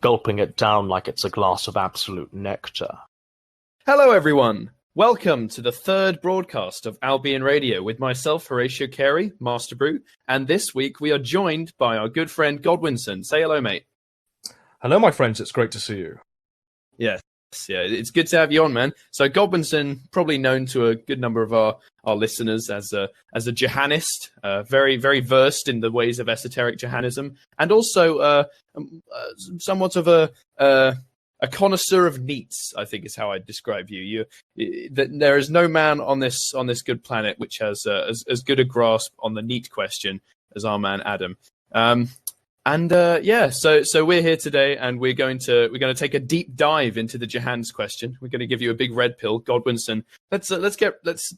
gulping it down like it's a glass of absolute nectar. Hello, everyone. Welcome to the third broadcast of Albion Radio with myself, Horatio Carey, Master Brew, and this week we are joined by our good friend Godwinson. Say hello, mate. Hello, my friends. It's great to see you. Yes, yeah, it's good to have you on, man. So Godwinson, probably known to a good number of our listeners as a Johannist, very, very versed in the ways of esoteric Johannism, and also somewhat of a connoisseur of neats, I think is how I'd describe you. That there is no man on this good planet which has as good a grasp on the neat question as our man Adam. So we're here today, and we're going to take a deep dive into the Johans question. We're going to give you a big red pill, Godwinson. Let's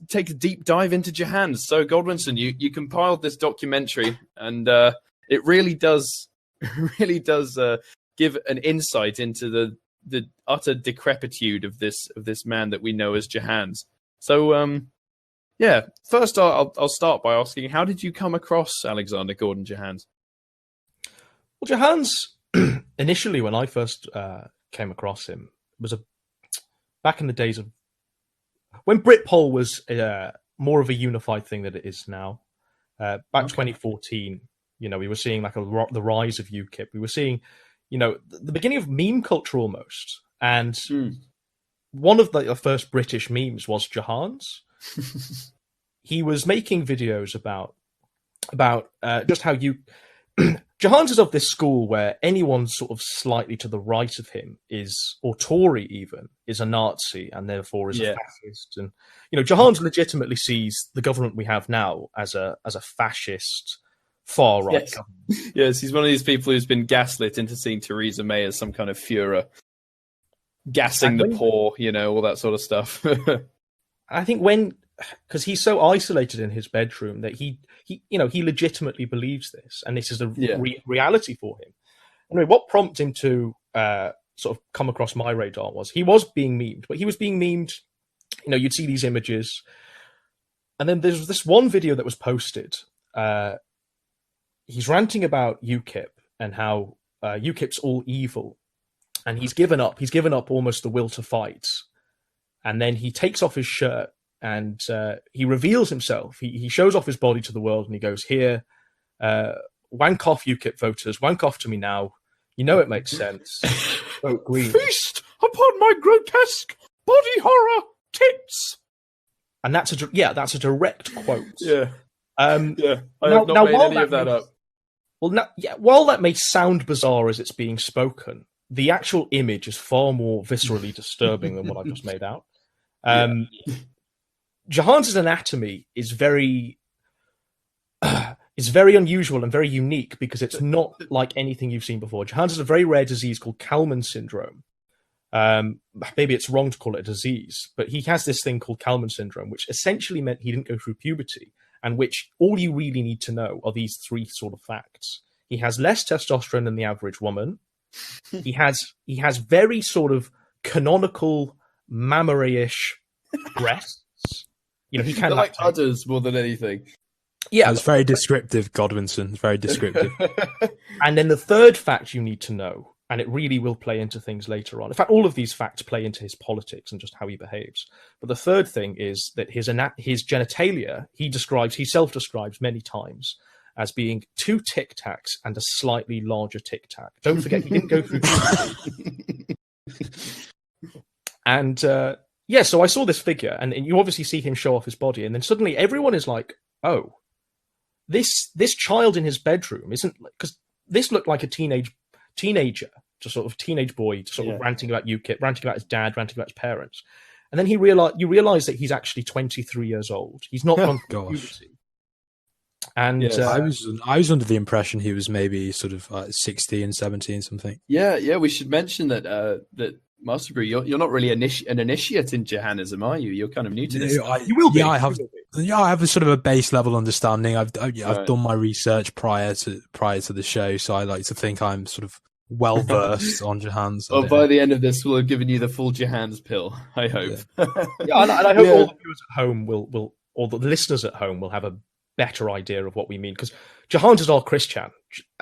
take a deep dive into Johans. So Godwinson, you compiled this documentary, and it really does give an insight into the utter decrepitude of this man that we know as Johans. So first I'll start by asking, how did you come across Alexander Gordon Johans? Well, Johans, initially when I first came across him, was back in the days of when Britpol was more of a unified thing than it is now. Back 2014, we were seeing like the rise of UKIP. We were seeing, the beginning of meme culture almost. And one of the first British memes was Johans. He was making videos about just how Johans is of this school where anyone sort of slightly to the right of him or Tory even, is a Nazi and therefore is a fascist. And, Johans legitimately sees the government we have now as a fascist, far-right government. Yes, he's one of these people who's been gaslit into seeing Theresa May as some kind of Führer. Gassing the poor, all that sort of stuff. I think because he's so isolated in his bedroom that he legitimately believes this, and this is a reality for him. Anyway, what prompted him to sort of come across my radar was he was being memed, but he was being memed. You'd see these images, and then there's this one video that was posted. He's ranting about UKIP and how UKIP's all evil, and he's given up. He's given up almost the will to fight, and then he takes off his shirt. And he reveals himself. He shows off his body to the world, and he goes, "Here, wank off, UKIP voters. Wank off to me now. It makes sense. Vote green. Feast upon my grotesque body horror tits." And that's a direct quote. Yeah. I have not made any of that up. Well, while that may sound bizarre as it's being spoken, the actual image is far more viscerally disturbing than what I've just made out. Johans' anatomy is very unusual and very unique because it's not like anything you've seen before. Johans has a very rare disease called Kalman syndrome. Maybe it's wrong to call it a disease, but he has this thing called Kalman syndrome, which essentially meant he didn't go through puberty, and which all you really need to know are these three sort of facts. He has less testosterone than the average woman. He has very sort of canonical mammary-ish breasts. He can like udders more than anything. Yeah, it's very descriptive, Godwinson. It's very descriptive. And then the third fact you need to know, and it really will play into things later on. In fact, all of these facts play into his politics and just how he behaves. But the third thing is that his genitalia, he self-describes many times as being 2 Tic Tacs and a slightly larger Tic Tac. Don't forget, he didn't go through. And so I saw this figure, and you obviously see him show off his body, and then suddenly everyone is like, "Oh, this child in his bedroom isn't," because this looked like a teenager, just sort of teenage boy, just sort of ranting about UKIP, ranting about his dad, ranting about his parents, and then you realize that he's actually 23 years old. He's not gone through puberty. And I was under the impression he was maybe sort of 16, 17, something. Yeah. We should mention that Master Brew, you're not really an initiate in Johannism, are you? You're kind of new to this. You will be. Yeah, I have a sort of a base level understanding. I've done my research prior to the show, so I like to think I'm sort of well versed on Johans. Well, by the end of this, we'll have given you the full Johans pill. I hope. And I hope all the viewers at home will, or the listeners at home will have a better idea of what we mean, because Johans is our Christian,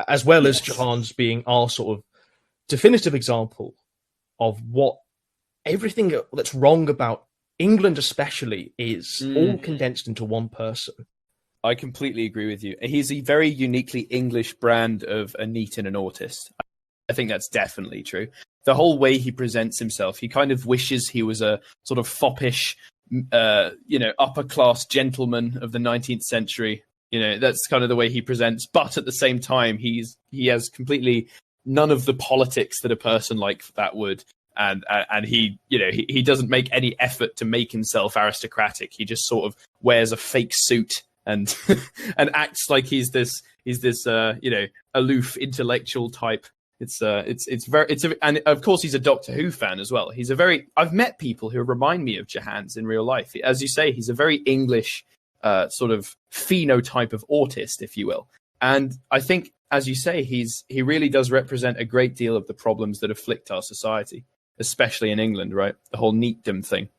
as well as Johans being our sort of definitive example of what everything that's wrong about England especially is all condensed into one person. I completely agree with you. He's a very uniquely English brand of a NEET and an autist. I think that's definitely true. The whole way he presents himself, he kind of wishes he was a sort of foppish, upper class gentleman of the 19th century. That's kind of the way he presents. But at the same time, he has completely none of the politics that a person like that would. And he doesn't make any effort to make himself aristocratic. He just sort of wears a fake suit and and acts like he's this aloof intellectual type. And of course he's a Doctor Who fan as well. I've met people who remind me of Johans in real life. As you say, he's a very English sort of phenotype of autist, if you will. And I think, as you say, he really does represent a great deal of the problems that afflict our society, especially in England, right? The whole neatdom thing.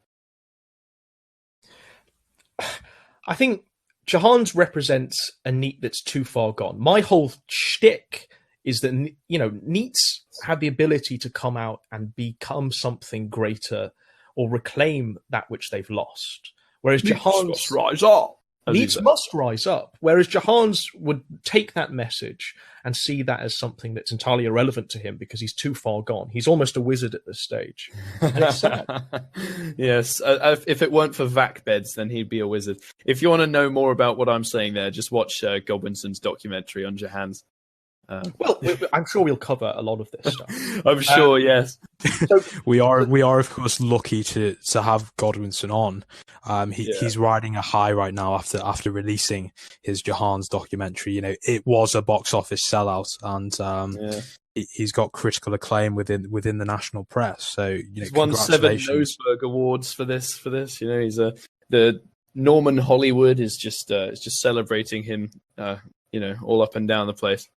I think Johans represents a NEET that's too far gone. My whole shtick is that, NEETs have the ability to come out and become something greater or reclaim that which they've lost. Whereas Johans must rise up. NEETs must rise up. Whereas Johans would take that message and see that as something that's entirely irrelevant to him because he's too far gone. He's almost a wizard at this stage. And it's sad. Yes. If it weren't for vac beds, then he'd be a wizard. If you want to know more about what I'm saying there, just watch Godwinson's documentary on Johans. Well, I'm sure we'll cover a lot of this stuff. I'm sure, yes. So, we are of course lucky to have Godwinson on. He's riding a high right now after releasing his Johans documentary. It was a box office sellout, and he's got critical acclaim within the national press. So he's won 7 Noseberg Awards for this. He's the Norman Hollywood is just celebrating him. All up and down the place.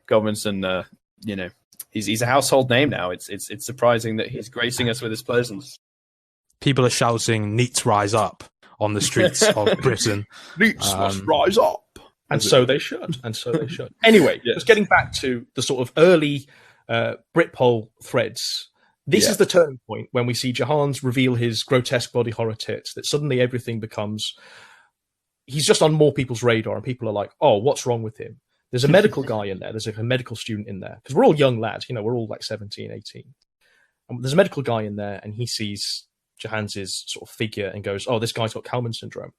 Godwinson, he's a household name now. It's surprising that he's gracing us with his presence. People are shouting "NEETs rise up" on the streets of Britain. NEETs must rise up, and so they should. Anyway, just getting back to the sort of early Britpol threads. This is the turning point when we see Johans reveal his grotesque body horror tits. That suddenly everything becomes. He's just on more people's radar, and people are like, "Oh, what's wrong with him?" There's a medical guy in there. There's a medical student in there. Because we're all young lads. We're all like 17, 18. And there's a medical guy in there, and he sees Johans' sort of figure and goes, oh, this guy's got Kalman syndrome.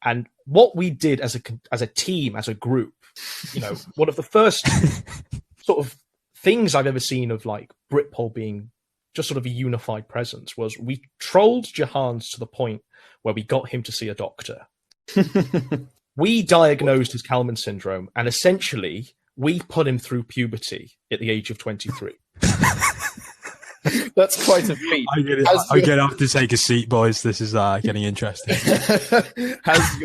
And what we did as a team, as a group, one of the first sort of things I've ever seen of like Britpol being just sort of a unified presence was we trolled Johans to the point where we got him to see a doctor. We diagnosed his Kalman syndrome, and essentially we put him through puberty at the age of 23. That's quite a feat. I'm going to have to take a seat, boys. This is getting interesting. Has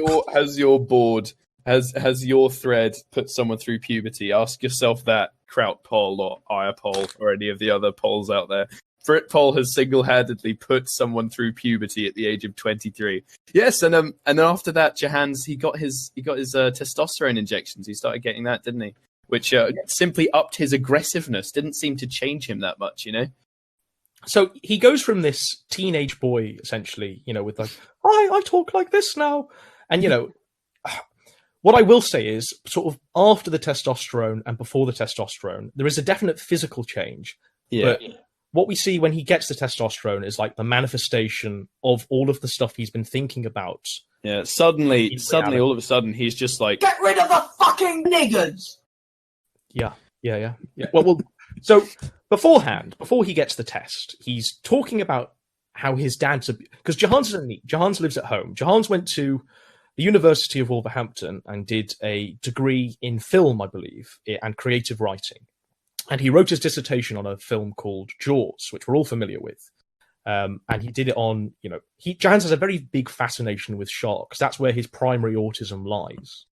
your thread put someone through puberty? Ask yourself that, Kraut Pol or Iapol or any of the other polls out there. Britpol has single-handedly put someone through puberty at the age of 23. Yes, and then after that, Johans he got his testosterone injections. He started getting that, didn't he? Which simply upped his aggressiveness. Didn't seem to change him that much, So he goes from this teenage boy, essentially, with like, I talk like this now, and what I will say is, sort of after the testosterone and before the testosterone, there is a definite physical change. Yeah. But what we see when he gets the testosterone is like the manifestation of all of the stuff he's been thinking about. Yeah, suddenly, all of a sudden, he's just like, get rid of the fucking niggers! Yeah. Well, so beforehand, before he gets the test, he's talking about how his dad's... Because Johans isn't neat. Johans lives at home. Johans went to the University of Wolverhampton and did a degree in film, I believe, and creative writing. And he wrote his dissertation on a film called Jaws, which we're all familiar with. And he did it on, Johans has a very big fascination with sharks. That's where his primary autism lies.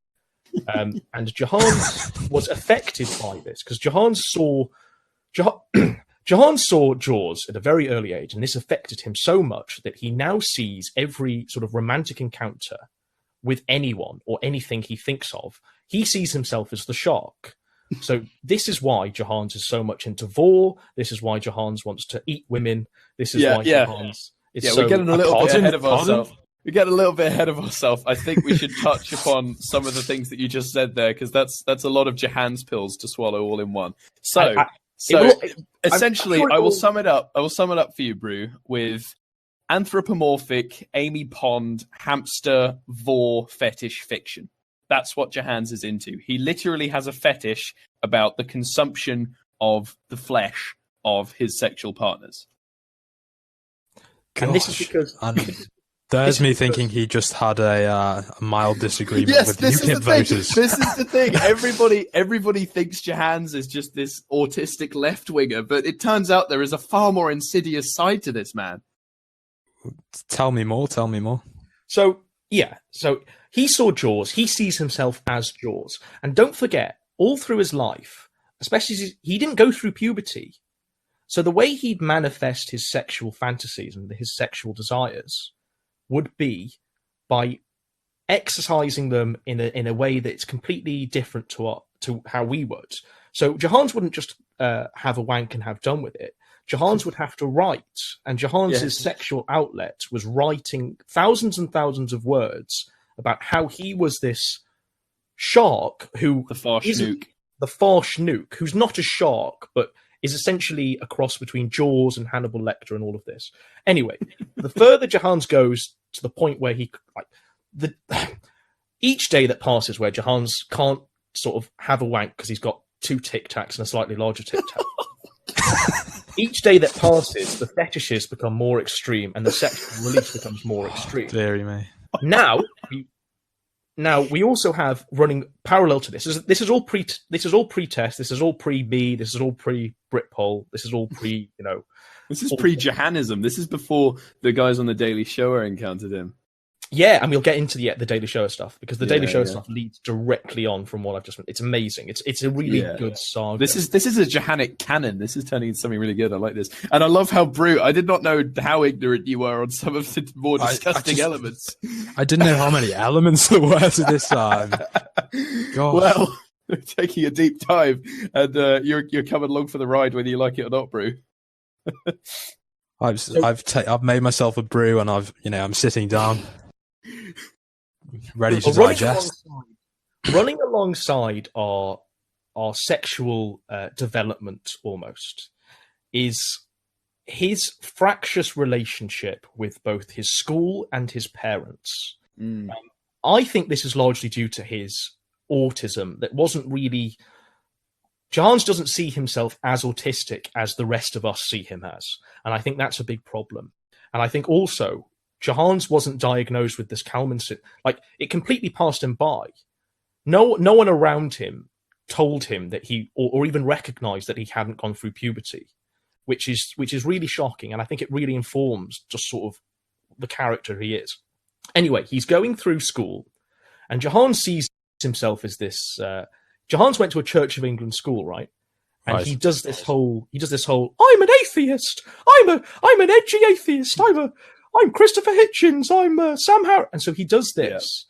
And Johans was affected by this because Johans saw Jaws at a very early age, and this affected him so much that he now sees every sort of romantic encounter with anyone or anything he thinks of. He sees himself as the shark. So this is why Jahans is so much into vor. This is why Jahans wants to eat women. This is why Jahans is so... We're getting a little bit ahead of Pardon? ourselves. We get a little bit ahead of ourselves. I think we should touch upon some of the things that you just said there, because that's a lot of Jahan's pills to swallow all in one. So essentially, I will sum it up. I will sum it up for you, Brew, with anthropomorphic, Amy Pond, hamster, vor, fetish fiction. That's what Jahans is into. He literally has a fetish about the consumption of the flesh of his sexual partners. And this is because... There's me thinking he just had a mild disagreement with UKIP voters. This is the thing. Everybody thinks Jahans is just this autistic left-winger, but it turns out there is a far more insidious side to this man. Tell me more. So he saw Jaws. He sees himself as Jaws. And don't forget, all through his life, especially he didn't go through puberty. So the way he'd manifest his sexual fantasies and his sexual desires would be by exercising them in a way that's completely different to how we would. So Jahans wouldn't just have a wank and have done with it. Jahans would have to write, and Jahans' sexual outlet was writing thousands and thousands of words about how he was this shark who... The far schnook, who's not a shark, but is essentially a cross between Jaws and Hannibal Lecter and all of this. Anyway, the further Jahans goes to the point where each day that passes where Jahans can't sort of have a wank because he's got 2 Tic Tacs and a slightly larger Tic Tac. Each day that passes, the fetishes become more extreme and the sexual release becomes more extreme. Deary me. Now we also have running parallel to this. This is all pre-test. This is all pre-B. This is all pre-Britpol. This is all pre. This is pre-Jahanism. This is before the guys on the Daily Show encountered him. Yeah, and we'll get into the Daily Show stuff because the Daily Show stuff leads directly on from what I've just. It's amazing. It's a really good saga. This is a Jahanic canon. This is turning into something really good. I like this, and I love how I did not know how ignorant you were on some of the more disgusting elements. I didn't know how many elements there were to this. Gosh. Well, taking a deep dive, and you're coming along for the ride, whether you like it or not, Brew. I've made myself a brew, and I'm sitting down. Ready to digest. Running alongside our sexual development almost is his fractious relationship with both his school and his parents. I think this is largely due to his autism that wasn't really... Jahans doesn't see himself as autistic as the rest of us see him as. And I think that's a big problem. And I think also Jahans wasn't diagnosed with this Kalman syndrome. Like, it completely passed him by. No one around him told him that he, or even recognized that he hadn't gone through puberty, which is really shocking. And I think it really informs just sort of the character he is. Anyway, he's going through school, and Jahans sees himself as this. Jahans went to a Church of England school, right? And he does this whole. I'm an atheist. I'm an edgy atheist. I'm Christopher Hitchens. I'm Sam Harris. And so he does this,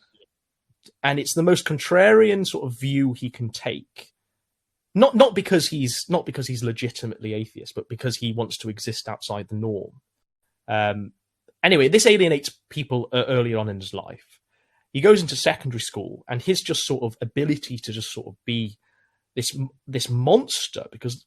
and it's the most contrarian sort of view he can take. Not because he's legitimately atheist, but because he wants to exist outside the norm. Anyway, this alienates people early on in his life. He goes into secondary school, and his just sort of ability to just sort of be this monster, because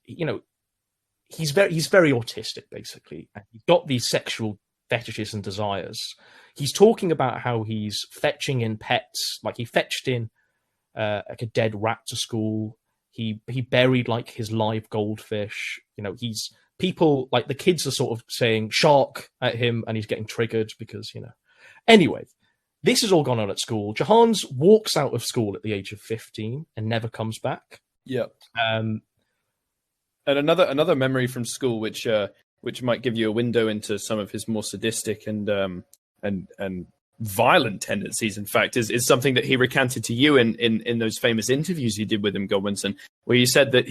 he's very autistic basically, and he's got these sexual fetishes and desires. He's talking about how he's fetching in pets, like he fetched in like a dead rat to school. He buried like his live goldfish. He's people like the kids are sort of saying shark at him, and he's getting triggered because Anyway, this has all gone on at school. Jahans walks out of school at the age of 15 and never comes back. Yeah. And another memory from school, which might give you a window into some of his more sadistic and violent tendencies, in fact, is something that he recanted to you in those famous interviews you did with him, Godwinson, where you said that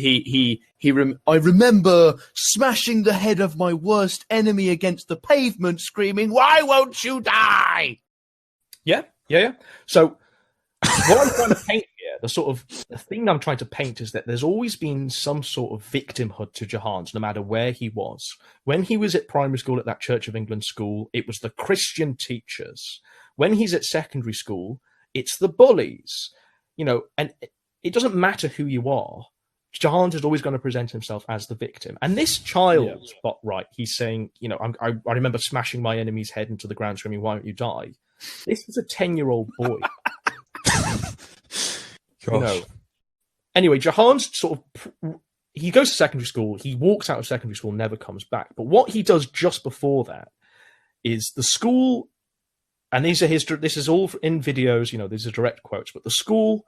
I remember smashing the head of my worst enemy against the pavement, screaming, "Why won't you die?" Yeah. So what I'm trying to paint here the thing I'm trying to paint is that there's always been some sort of victimhood to Jahans, no matter where he was. When he was at primary school at that Church of England school, it was the Christian teachers. When he's at secondary school, it's the bullies. And it doesn't matter who you are. Jahans is always going to present himself as the victim. And this child got right. He's saying, I remember smashing my enemy's head into the ground screaming, "Why don't you die?" This was a 10-year-old boy. Anyway, Jahans he goes to secondary school. He walks out of secondary school, never comes back. But what he does just before that is the school, and this is all in videos, these are direct quotes, but the school,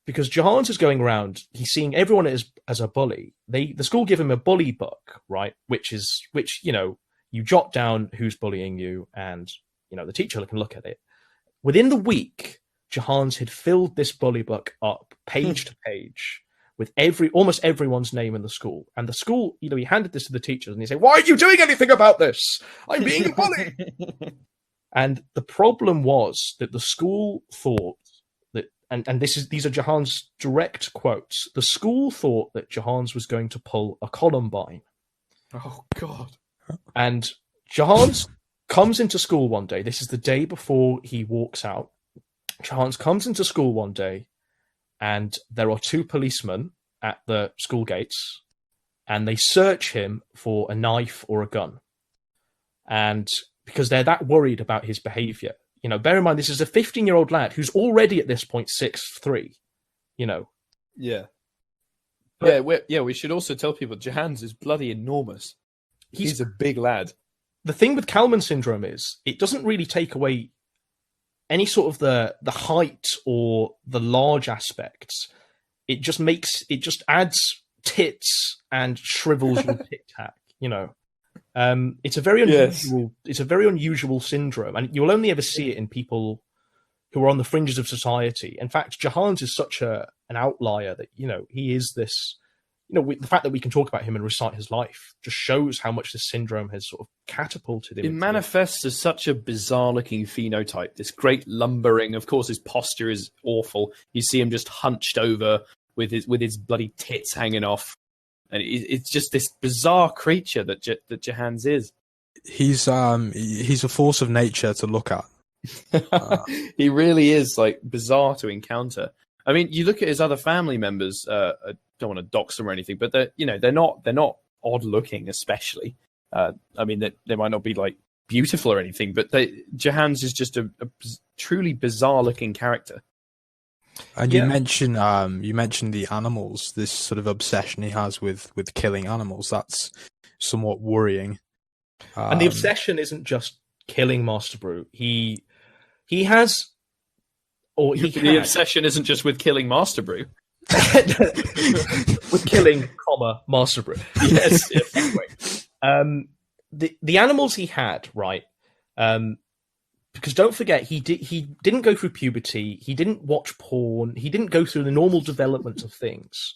because Jahans is going around, he's seeing everyone as a bully. The school give him a bully book, right? Which you jot down who's bullying you, and the teacher can look at it. Within the week, Jahans had filled this bully book up page to page with almost everyone's name in the school. And the school, he handed this to the teachers and he said, "Why aren't you doing anything about this? I'm being bullied." And the problem was that the school thought that, and these are Jahans' direct quotes, the school thought that Jahans was going to pull a Columbine. Oh, God. And Jahans comes into school one day. This is the day before he walks out. Jahans comes into school one day, and there are 2 policemen at the school gates, and they search him for a knife or a gun. And because they're that worried about his behavior, bear in mind, this is a 15-year-old lad who's already at this point 6'3", Yeah. We should also tell people Jahans is bloody enormous. He's a big lad. The thing with Kalman syndrome is it doesn't really take away any sort of the height or the large aspects. It just adds tits and shrivels your tic tac. It's a very unusual. It's a very unusual syndrome, and you'll only ever see it in people who are on the fringes of society. In fact, Jahans is such an outlier that he is this. The fact that we can talk about him and recite his life just shows how much this syndrome has sort of catapulted him. It manifests as such a bizarre-looking phenotype, this great lumbering. Of course, his posture is awful. You see him just hunched over with his bloody tits hanging off. And it's just this bizarre creature that Jahans is. He's a force of nature to look at. He really is bizarre to encounter. I mean, you look at his other family members. I don't want to dox them or anything, but they're not odd looking, especially. I mean, they might not be beautiful or anything, but Jahans is just a truly bizarre looking character. And you mentioned the animals, this sort of obsession he has with killing animals. That's somewhat worrying. And the obsession isn't just killing Master Brew. He has, or he the obsession isn't just with killing Master Brew. With killing, Master Brew. Yes. Anyway, the animals he had, right? Because don't forget, he didn't go through puberty. He didn't watch porn. He didn't go through the normal development of things.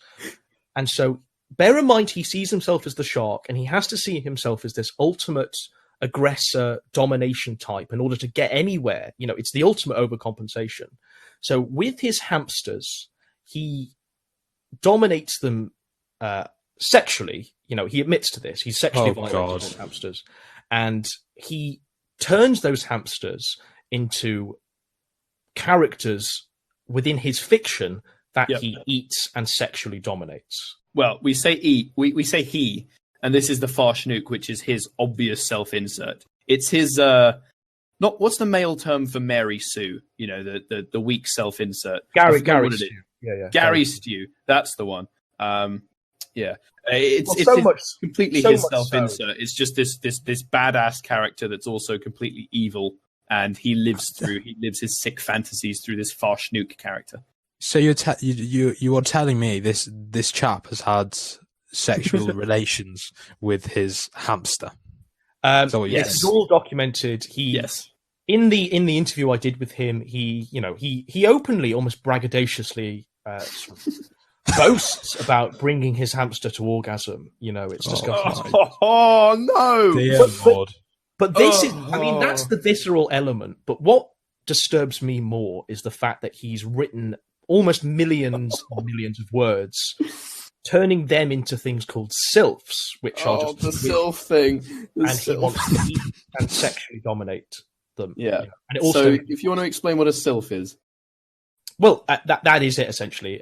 And so, bear in mind, he sees himself as the shark, and he has to see himself as this ultimate aggressor, domination type in order to get anywhere. It's the ultimate overcompensation. So, with his hamsters, he dominates them sexually. He admits to this. He's sexually violent with hamsters, and he turns those hamsters into characters within his fiction that he eats and sexually dominates. Well, we say eat, we say he, and this is the Farshnook, which is his obvious self-insert. It's his what's the male term for Mary Sue? The weak self-insert. Gary Stew. Yeah. Gary Stew. That's the one. It's completely his self-insert. So. It's just this badass character that's also completely evil, and he lives his sick fantasies through this Farshnook character. So you are telling me this chap has had sexual relations with his hamster? Yes, it's all documented. In the interview I did with him, he openly, almost braggadociously, boasts about bringing his hamster to orgasm. It's disgusting. Oh no! But this is, that's the visceral element. But what disturbs me more is the fact that he's written almost millions and millions of words, turning them into things called sylphs, which are just the sylph thing. He wants to eat and sexually dominate them. Yeah. You know? And it also, so if you want to explain what a sylph is. Well, that is it, essentially.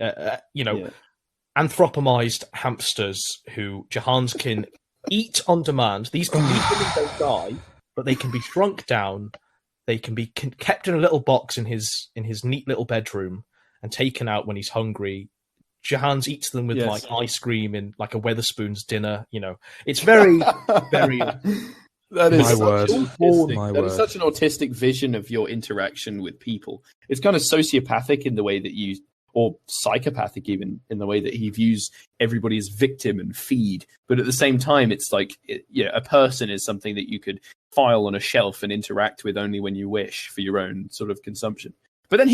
Anthropomized hamsters who Jahans can eat on demand. These women don't die, but they can be shrunk down. They can be kept in a little box in his neat little bedroom and taken out when he's hungry. Jahans eats them with like ice cream in like a Weatherspoon's dinner. You know, it's very, very. That is such an autistic vision of your interaction with people. It's kind of sociopathic in the way that you, or psychopathic even, in the way that he views everybody as victim and feed. But at the same time, it's like, a person is something that you could file on a shelf and interact with only when you wish for your own sort of consumption. But then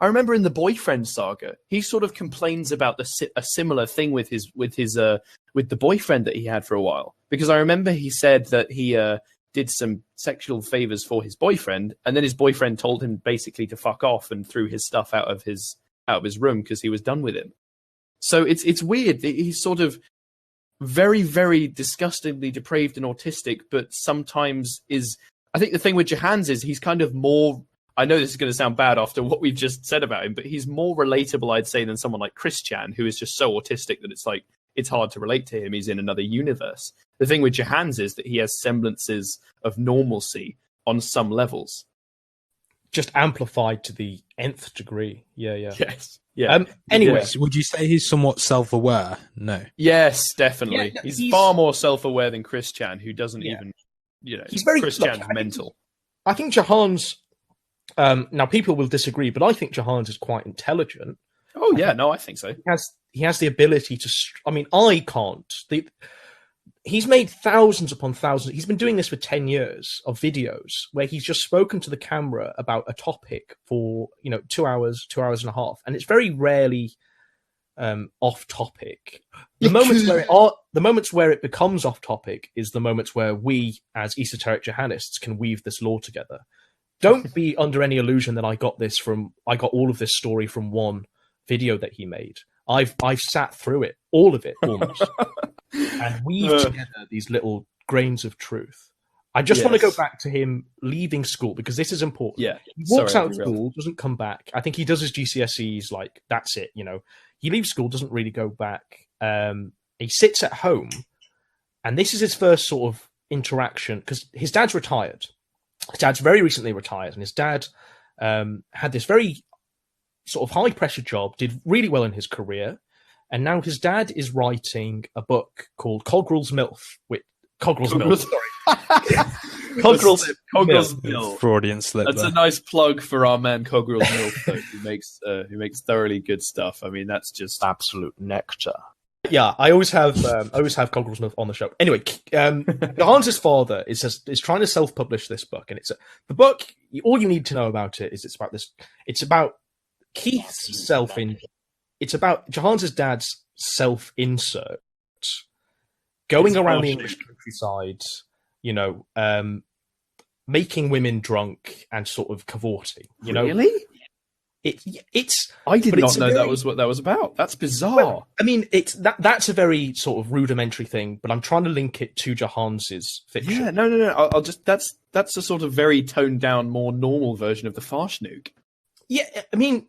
I remember in the boyfriend saga, he sort of complains about a similar thing with the boyfriend that he had for a while. Because I remember he said that he did some sexual favors for his boyfriend, and then his boyfriend told him basically to fuck off and threw his stuff out of his room because he was done with him. So it's weird. He's sort of very, very disgustingly depraved and autistic, but sometimes I think the thing with Jahans is he's kind of more. I know this is going to sound bad after what we've just said about him, but he's more relatable, I'd say, than someone like Chris Chan, who is just so autistic that it's hard to relate to him. He's in another universe. The thing with Jahans is that he has semblances of normalcy on some levels. Just amplified to the nth degree. Yeah. Yes. Yeah. Anyways, would you say he's somewhat self-aware? No. Yes, definitely. Yeah, he's far more self-aware than Chris Chan, who doesn't even, he's very, Chris Chan's mental. I think Jahans, now people will disagree, but I think Jahans is quite intelligent. Oh yeah, I think so. He has the ability to, I can't. He's made thousands upon thousands. He's been doing this for 10 years of videos where he's just spoken to the camera about a topic for, 2 hours, 2 hours and a half. And it's very rarely off topic. The moments where it becomes off topic is the moments where we, as esoteric Jahanists, can weave this lore together. Don't be under any illusion that I got all of this story from one video that he made. I've sat through it, all of it almost, and weave together these little grains of truth. I just want to go back to him leaving school because this is important. Yeah, he walks out of school, doesn't come back. I think he does his GCSEs, like that's it. He leaves school, doesn't really go back. He sits at home, and this is his first sort of interaction because his dad's retired. His dad's very recently retired, and his dad had this very sort of high-pressure job, did really well in his career, and now his dad is writing a Book called Coggrell's MILF. Coggrell's MILF. Freudian slip. That's a nice plug for our man Coggrell's MILF, though, who makes thoroughly good stuff. I mean, that's just absolute nectar. Yeah, I always have Coggrell's MILF on the show. Anyway, Jahans' father is trying to self-publish this book, and the book. All you need to know about it is it's about Keith's it's about Jahans' dad's self-insert going around the English countryside, making women drunk and sort of cavorting. Really? I did not know that was what that was about. That's bizarre. Well, I mean, that's a very sort of rudimentary thing, but I'm trying to link it to Jahans' fiction. Yeah, no. I'll just that's a sort of very toned down, more normal version of the Farshnook. Yeah, I mean,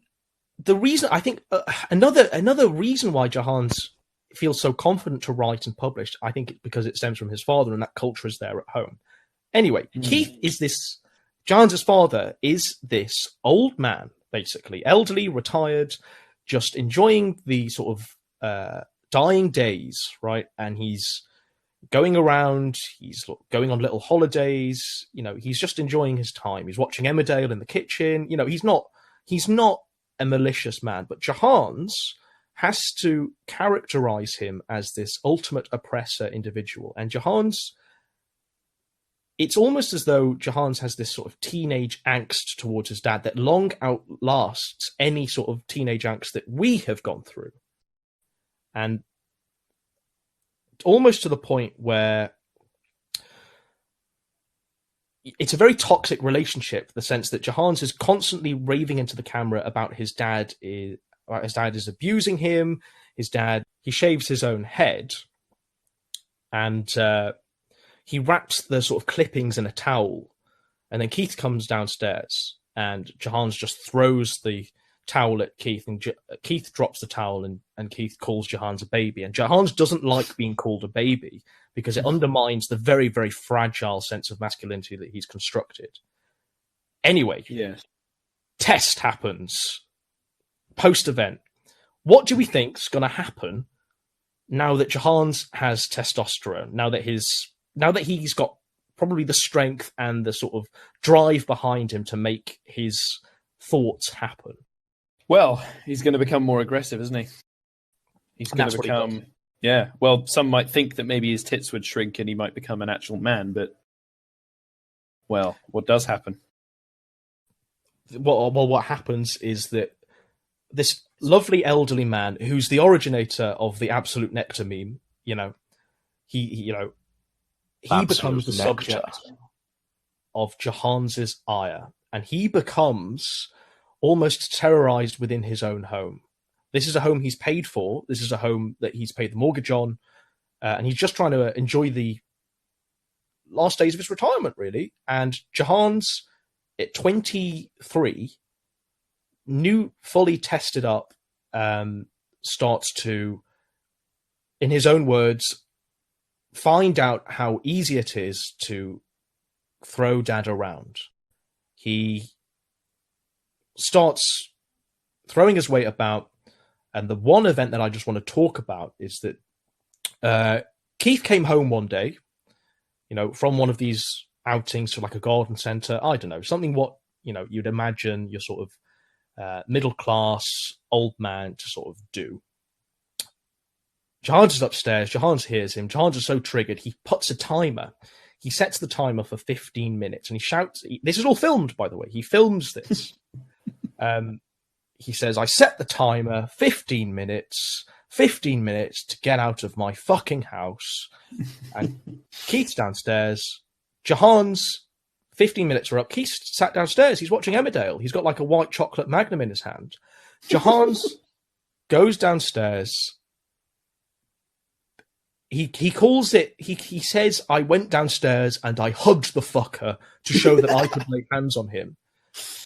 the reason I think another reason why Jahans feels so confident to write and publish, I think it's because it stems from his father and that culture is there at home. Anyway, Keith Jahans' father is this old man, basically elderly, retired, just enjoying the sort of dying days, right? And he's going around, he's going on little holidays, he's just enjoying his time. He's watching Emmerdale in the kitchen, he's not a malicious man, but Jahans has to characterize him as this ultimate oppressor individual. And it's almost as though Jahans has this sort of teenage angst towards his dad that long outlasts any sort of teenage angst that we have gone through. And almost to the point where it's a very toxic relationship, the sense that Jahans is constantly raving into the camera about his dad about his dad is abusing him. He shaves his own head, and he wraps the sort of clippings in a towel. And then Keith comes downstairs, and Jahan's just throws the towel at Keith, and Keith drops the towel, and Keith calls Jahan's a baby. And Jahan's doesn't like being called a baby because it undermines the very, very fragile sense of masculinity that he's constructed. Anyway, test happens post-event. What do we think's going to happen now that Jahan's has testosterone? Now that he's got probably the strength and the sort of drive behind him to make his thoughts happen. Well, he's going to become more aggressive, isn't he? He's going to become... Yeah, well, some might think that maybe his tits would shrink and he might become an actual man, but... Well, what does happen? Well, what happens is that this lovely elderly man, who's the originator of the absolute nectar meme, he becomes the subject of Jahan's ire, and he becomes almost terrorized within his own home. This is a home he's paid for. This is a home that he's paid the mortgage on, and he's just trying to enjoy the last days of his retirement, really. And Jahan's, at 23, new, fully tested up, starts to, in his own words, find out how easy it is to throw dad around. He starts throwing his weight about, and the one event that I just want to talk about is that Keith came home one day, from one of these outings to like a garden centre. I don't know, something what you'd imagine your sort of middle class old man to sort of do. Jahan's is upstairs. Jahan's hears him. Jahan's is so triggered, he puts a timer. He sets the timer for 15 minutes, and he shouts. This is all filmed, by the way. He films this. He says, "I set the timer 15 minutes to get out of my fucking house." And Keith's downstairs. Jahan's 15 minutes are up. Keith sat downstairs. He's watching Emmerdale. He's got like a white chocolate Magnum in his hand. Jahan's goes downstairs. He calls it, he says, "I went downstairs and I hugged the fucker to show that I could lay hands on him."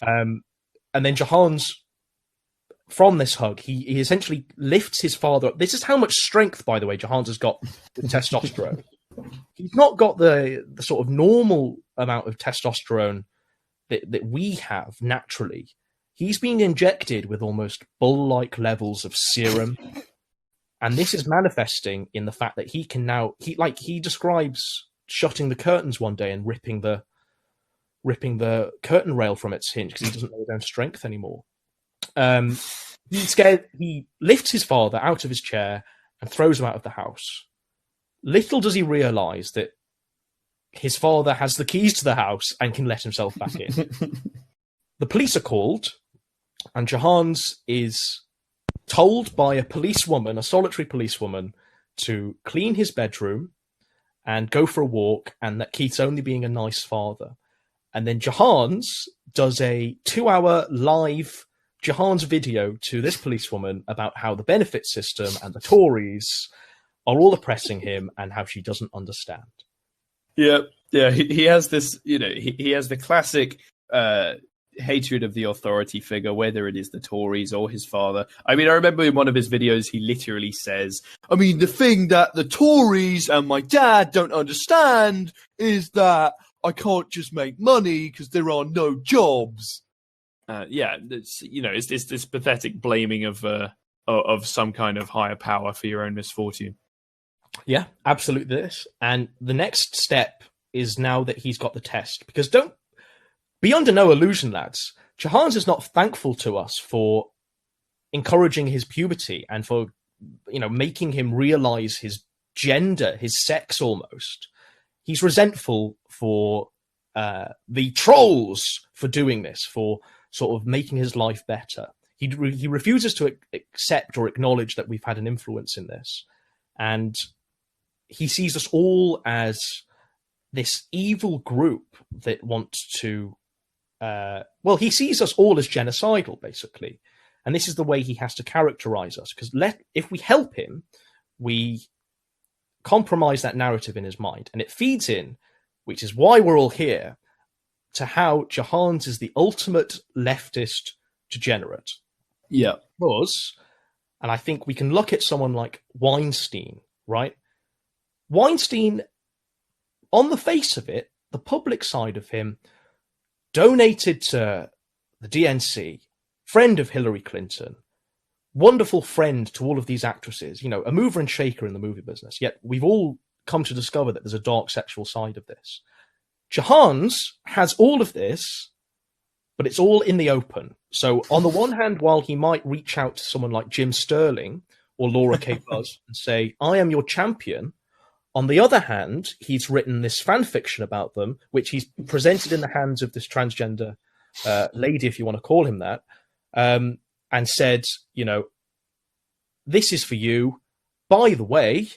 And then Jahan's, from this hug, he essentially lifts his father up. This is how much strength, by the way, Jahan's has got with testosterone. He's not got the sort of normal amount of testosterone that we have naturally. He's being injected with almost bull-like levels of serum. And this is manifesting in the fact that he can now, he describes shutting the curtains one day and ripping the curtain rail from its hinge because he doesn't know his own strength anymore. He's scared. He lifts his father out of his chair and throws him out of the house. Little does he realize that his father has the keys to the house and can let himself back in. The police are called, and Jahan's is told by a solitary policewoman, to clean his bedroom and go for a walk, and that Keith's only being a nice father. And then Jahan's does a 2-hour live Jahan's video to this policewoman about how the benefit system and the Tories are all oppressing him and how she doesn't understand. Yeah. He has this, he has the classic hatred of the authority figure, whether it is the Tories or his father. I mean, I remember in one of his videos, he literally says, "The thing that the Tories and my dad don't understand is that I can't just make money because there are no jobs." It's this pathetic blaming of some kind of higher power for your own misfortune. Yeah, absolutely this. And the next step is now that he's got the test, because don't be under no illusion, lads. Jahan's is not thankful to us for encouraging his puberty and for, making him realize his gender, his sex almost. He's resentful for the trolls for doing this, for sort of making his life better. He refuses to accept or acknowledge that we've had an influence in this. And he sees us all as this evil group that wants to... he sees us all as genocidal, basically. And this is the way he has to characterize us, because if we help him, we compromise that narrative in his mind, and it feeds in, which is why we're all here, to how Jahans is the ultimate leftist degenerate. Yeah. Because, and I think we can look at someone like Weinstein, right? Weinstein, on the face of it, the public side of him, donated to the DNC, friend of Hillary Clinton, wonderful friend to all of these actresses, you know, a mover and shaker in the movie business. Yet we've all come to discover that there's a dark sexual side of this. Jahans has all of this, but it's all in the open. So on the one hand, while he might reach out to someone like Jim Sterling or Laura K. Buzz and say, I am your champion, on the other hand, he's written this fan fiction about them, which he's presented in the hands of this transgender lady, if you want to call him that, and said, you know, this is for you. By the way,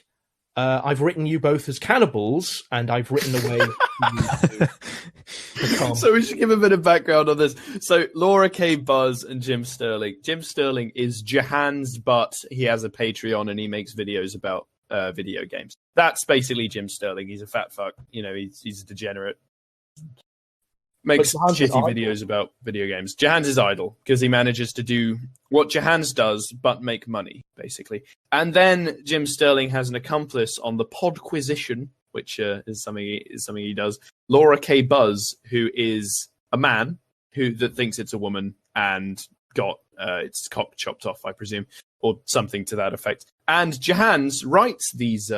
I've written you both as cannibals, and I've written a way for you to become... So we should give a bit of background on this. So Laura K. Buzz and Jim Sterling. Jim Sterling is Jahans, but he has a Patreon and he makes videos about video games. That's basically Jim Sterling. He's a fat fuck. You know, he's a degenerate. Makes shitty videos about video games. Jahans is idle because he manages to do what Jahans does, but make money, basically. And then Jim Sterling has an accomplice on the Podquisition, which is something he does. Laura K. Buzz, who is a man that thinks it's a woman and got its cock chopped off, I presume, or something to that effect. And Jahans writes these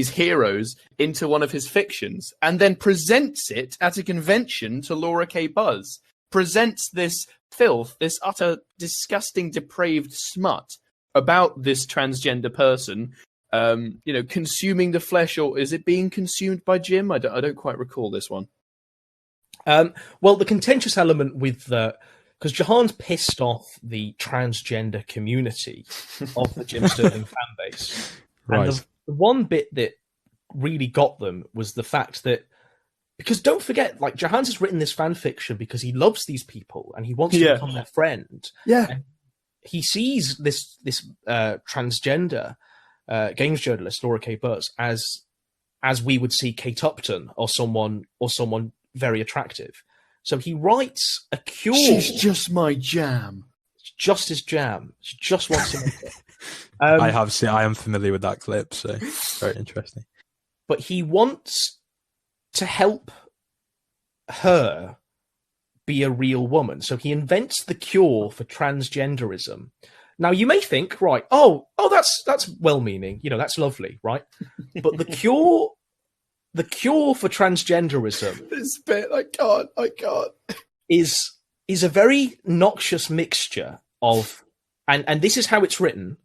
heroes into one of his fictions and then presents it at a convention to Laura K. Buzz. Presents this filth, this utter disgusting, depraved smut about this transgender person, you know, consuming the flesh, or is it being consumed by Jim? I don't quite recall this one. Well, the contentious element with because Jahans pissed off the transgender community of the Jim Sterling fan base. Right. And the one bit that really got them was the fact that, because don't forget, like, Jahans has written this fan fiction because he loves these people and he wants to become their friend. Yeah. And he sees this transgender games journalist, Laura K. Buzz, as we would see Kate Upton or someone very attractive. So he writes a cure. She's just my jam. It's just his jam. She just wants to make it. I am familiar with that clip, so very interesting. But he wants to help her be a real woman. So he invents the cure for transgenderism. Now you may think, right, oh, that's well-meaning, you know, that's lovely, right? But the cure for transgenderism, This bit, I can't. is a very noxious mixture of, and this is how it's written: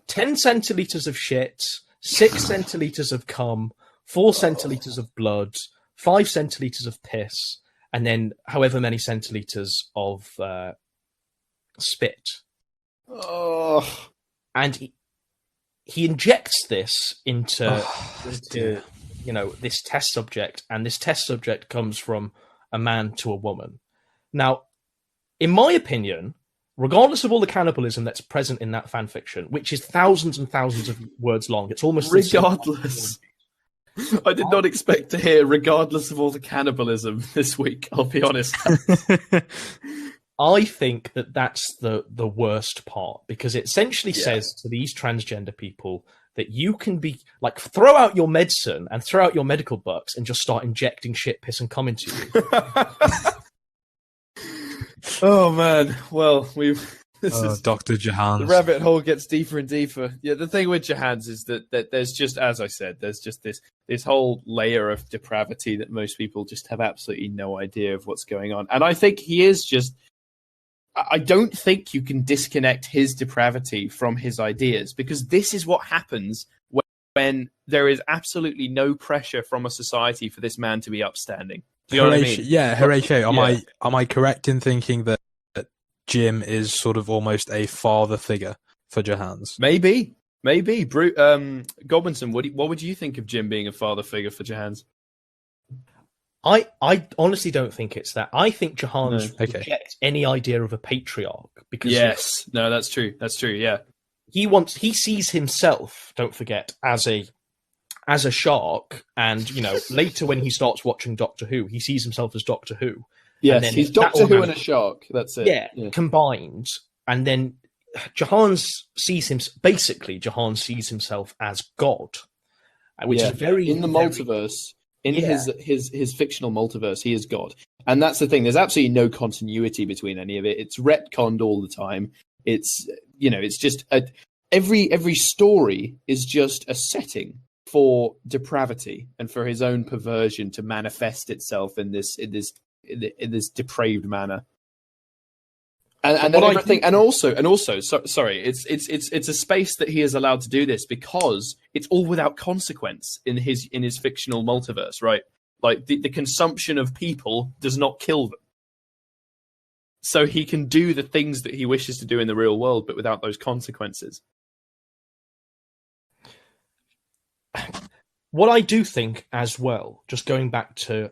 10 centiliters of shit, 6 centiliters of cum, 4 centiliters of blood, 5 centiliters of piss, and then however many centiliters of spit. Oh. And he injects this into you know, this test subject, and this test subject comes from a man to a woman. Now, in my opinion, regardless of all the cannibalism that's present in that fan fiction, which is thousands and thousands of words long, it's almost regardless. I did not expect to hear regardless of all the cannibalism this week, I'll be honest. I think that that's the worst part, because it essentially says to these transgender people that you can be like, throw out your medicine and throw out your medical bucks and just start injecting shit, piss, and cum into you. Oh man, well, Dr. Jahans. The rabbit hole gets deeper and deeper. Yeah, the thing with Jahans is that there's just, as I said, there's just this whole layer of depravity that most people just have absolutely no idea of what's going on. And I think he is just, I don't think you can disconnect his depravity from his ideas, because this is what happens when there is absolutely no pressure from a society for this man to be upstanding. Do you know what I mean? Yeah, Horatio, am I correct in thinking that Jim is sort of almost a father figure for Jahans? Maybe. Godwinson, what would you think of Jim being a father figure for Jahans? I honestly don't think it's that. I think Jahan's No. Okay. rejects any idea of a patriarch because Yes, no, that's true. That's true. Yeah, he sees himself, don't forget, as a shark, and later when he starts watching Doctor Who, he sees himself as Doctor Who. yes, he's Doctor Who and a shark. That's it. Yeah, combined, and then Jahan sees himself as God, which is very in the multiverse. In his fictional multiverse, he is God, and that's the thing. There's absolutely no continuity between any of it. It's retconned all the time. It's it's just every story is just a setting for depravity and for his own perversion to manifest itself in this depraved manner. And then everything, and also, sorry, it's a space that he is allowed to do this because it's all without consequence in his fictional multiverse, right? Like the consumption of people does not kill them, so he can do the things that he wishes to do in the real world, but without those consequences. What I do think as well, just going back to,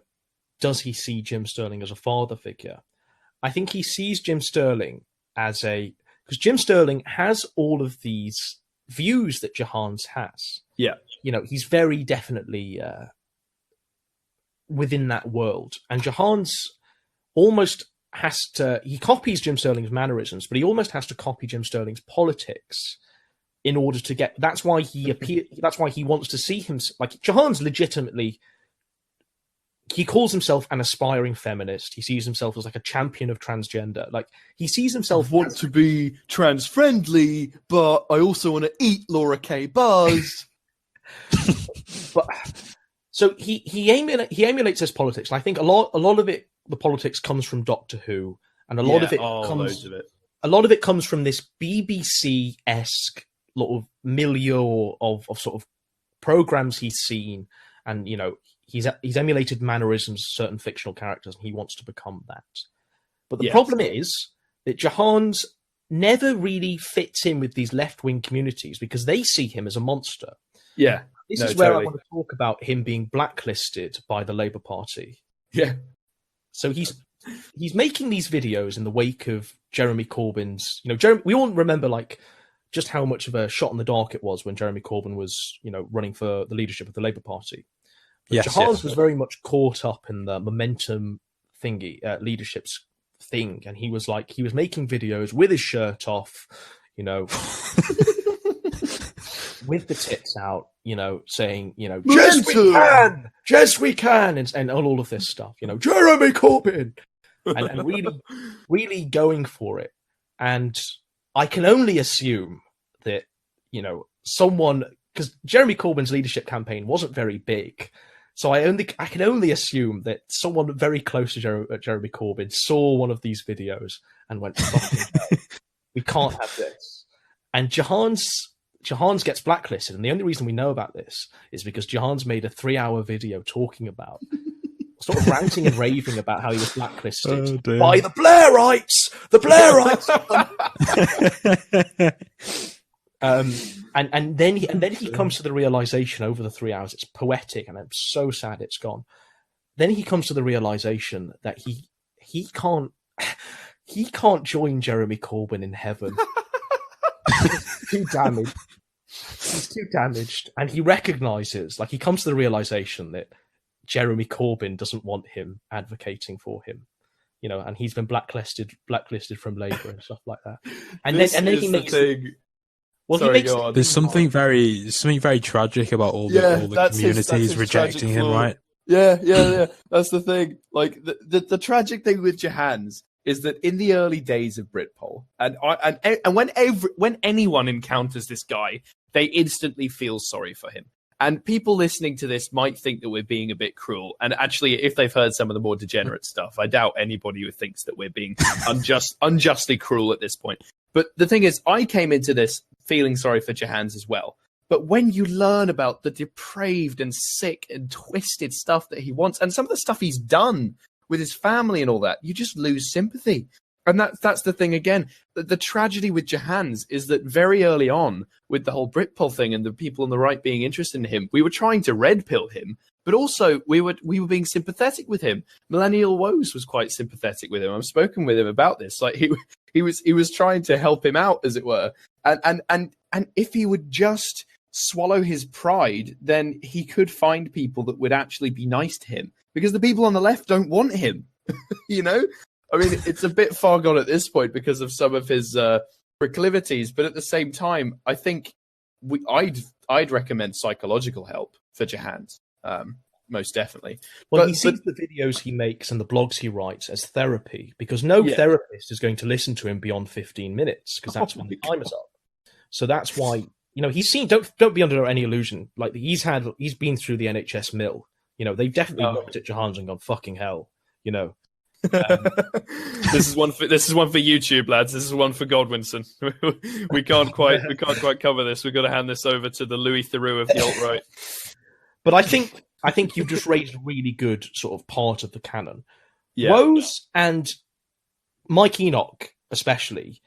does he see Jim Sterling as a father figure? I think he sees Jim Sterling because Jim Sterling has all of these views that Jahan's has. Yeah. He's very definitely within that world. And Jahan's almost he copies Jim Sterling's mannerisms, but he almost has to copy Jim Sterling's politics in order to get, that's why he wants to see him, like Jahan's legitimately, he calls himself an aspiring feminist. He sees himself as like a champion of transgender. Like he sees himself to be trans friendly, but I also want to eat Laura K. Buzz. But so he emulates his politics. And I think a lot of it, the politics comes from Doctor Who, and a lot of it comes from this BBC-esque lot of milieu of sort of programs he's seen, and he's emulated mannerisms of certain fictional characters, and he wants to become that. But the problem is that Jahan's never really fits in with these left-wing communities because they see him as a monster. Yeah. This is where I want to talk about him being blacklisted by the Labour Party. Yeah. So he's making these videos in the wake of Jeremy Corbyn's... we all remember just how much of a shot in the dark it was when Jeremy Corbyn was, running for the leadership of the Labour Party. But Jahan's was very much caught up in the momentum thingy, leadership's thing, and he was making videos with his shirt off, with the tits out, saying, yes we can, and all of this stuff, Jeremy Corbyn, and really, really going for it. And I can only assume that, someone, because Jeremy Corbyn's leadership campaign wasn't very big. So I can only assume that someone very close to Jeremy Corbyn saw one of these videos and went, fucking hell, we can't have this. And Jahan's gets blacklisted, and the only reason we know about this is because Jahan's made a 3-hour video talking about, sort of ranting and raving about how he was blacklisted by the Blairites. The Blairites. And then he comes to the realization over the 3 hours. It's poetic, and I'm so sad it's gone. Then he comes to the realization that he can't join Jeremy Corbyn in heaven. He's too damaged. He's too damaged, and he recognizes, he comes to the realization that Jeremy Corbyn doesn't want him advocating for him, and he's been blacklisted from Labour and stuff like that. And then he makes. There's something very tragic about all the communities rejecting him, right? Yeah. That's the thing. Like the tragic thing with Jahan's is that in the early days of Britpol, and when anyone encounters this guy, they instantly feel sorry for him. And people listening to this might think that we're being a bit cruel. And actually, if they've heard some of the more degenerate stuff, I doubt anybody who thinks that we're being unjustly cruel at this point. But the thing is, I came into this feeling sorry for Jahan's as well. But when you learn about the depraved and sick and twisted stuff that he wants, and some of the stuff he's done with his family and all that, you just lose sympathy. And that's the thing again. The tragedy with Jahans is that very early on, with the whole Britpol thing and the people on the right being interested in him, we were trying to red pill him, but also we were being sympathetic with him. Millennial Woes was quite sympathetic with him. I've spoken with him about this. Like he was trying to help him out, as it were. And if he would just swallow his pride, then he could find people that would actually be nice to him, because the people on the left don't want him. You know, I mean, it's a bit far gone at this point because of some of his proclivities, but at the same time, I think I'd recommend psychological help for Jahans, most definitely. Well, he sees the videos he makes and the blogs he writes as therapy, because no therapist is going to listen to him beyond 15 minutes, because that's when the time is up. So that's why, you know, he's seen. Don't be under any illusion. Like he's been through the NHS mill. You know, they've definitely looked at Jahans and gone, "Fucking hell," you know. This is one for YouTube, lads. This is one for Godwinson. we can't quite cover this. We've got to hand this over to the Louis Theroux of the alt-right. But I think you've just raised a really good sort of part of the canon. Yeah. Woes and Mike Enoch, especially,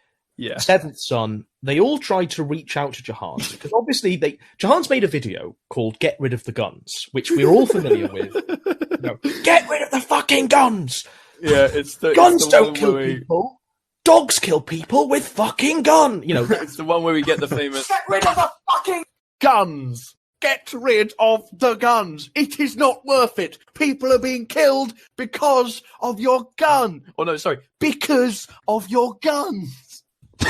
Seventh Son, they all tried to reach out to Jahans, because obviously Jahans made a video called "Get Rid of the Guns," which we're all familiar with. You know, get rid of the fucking guns. Yeah, guns don't kill people. Dogs kill people with fucking gun. You know, it's the one where we get the famous Get rid of the fucking guns. Get rid of the guns. It is not worth it. People are being killed because of your gun. Oh no, sorry, because of your guns.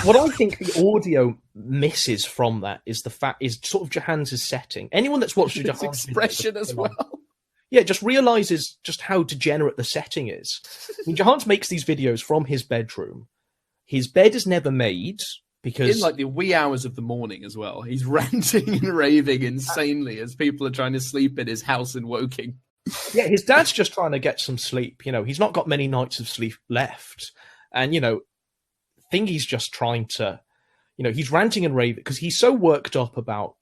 What I think the audio misses from that is sort of Jahans' setting. Anyone that's watched a Jahans expression as well. Yeah, just realizes just how degenerate the setting is. I mean, Jahans makes these videos from his bedroom. His bed is never made because in like the wee hours of the morning as well. He's ranting and raving insanely as people are trying to sleep in his house in Woking. Yeah, his dad's just trying to get some sleep. You know, he's not got many nights of sleep left. And, you know, Thingy's just trying to, you know, he's ranting and raving because he's so worked up about,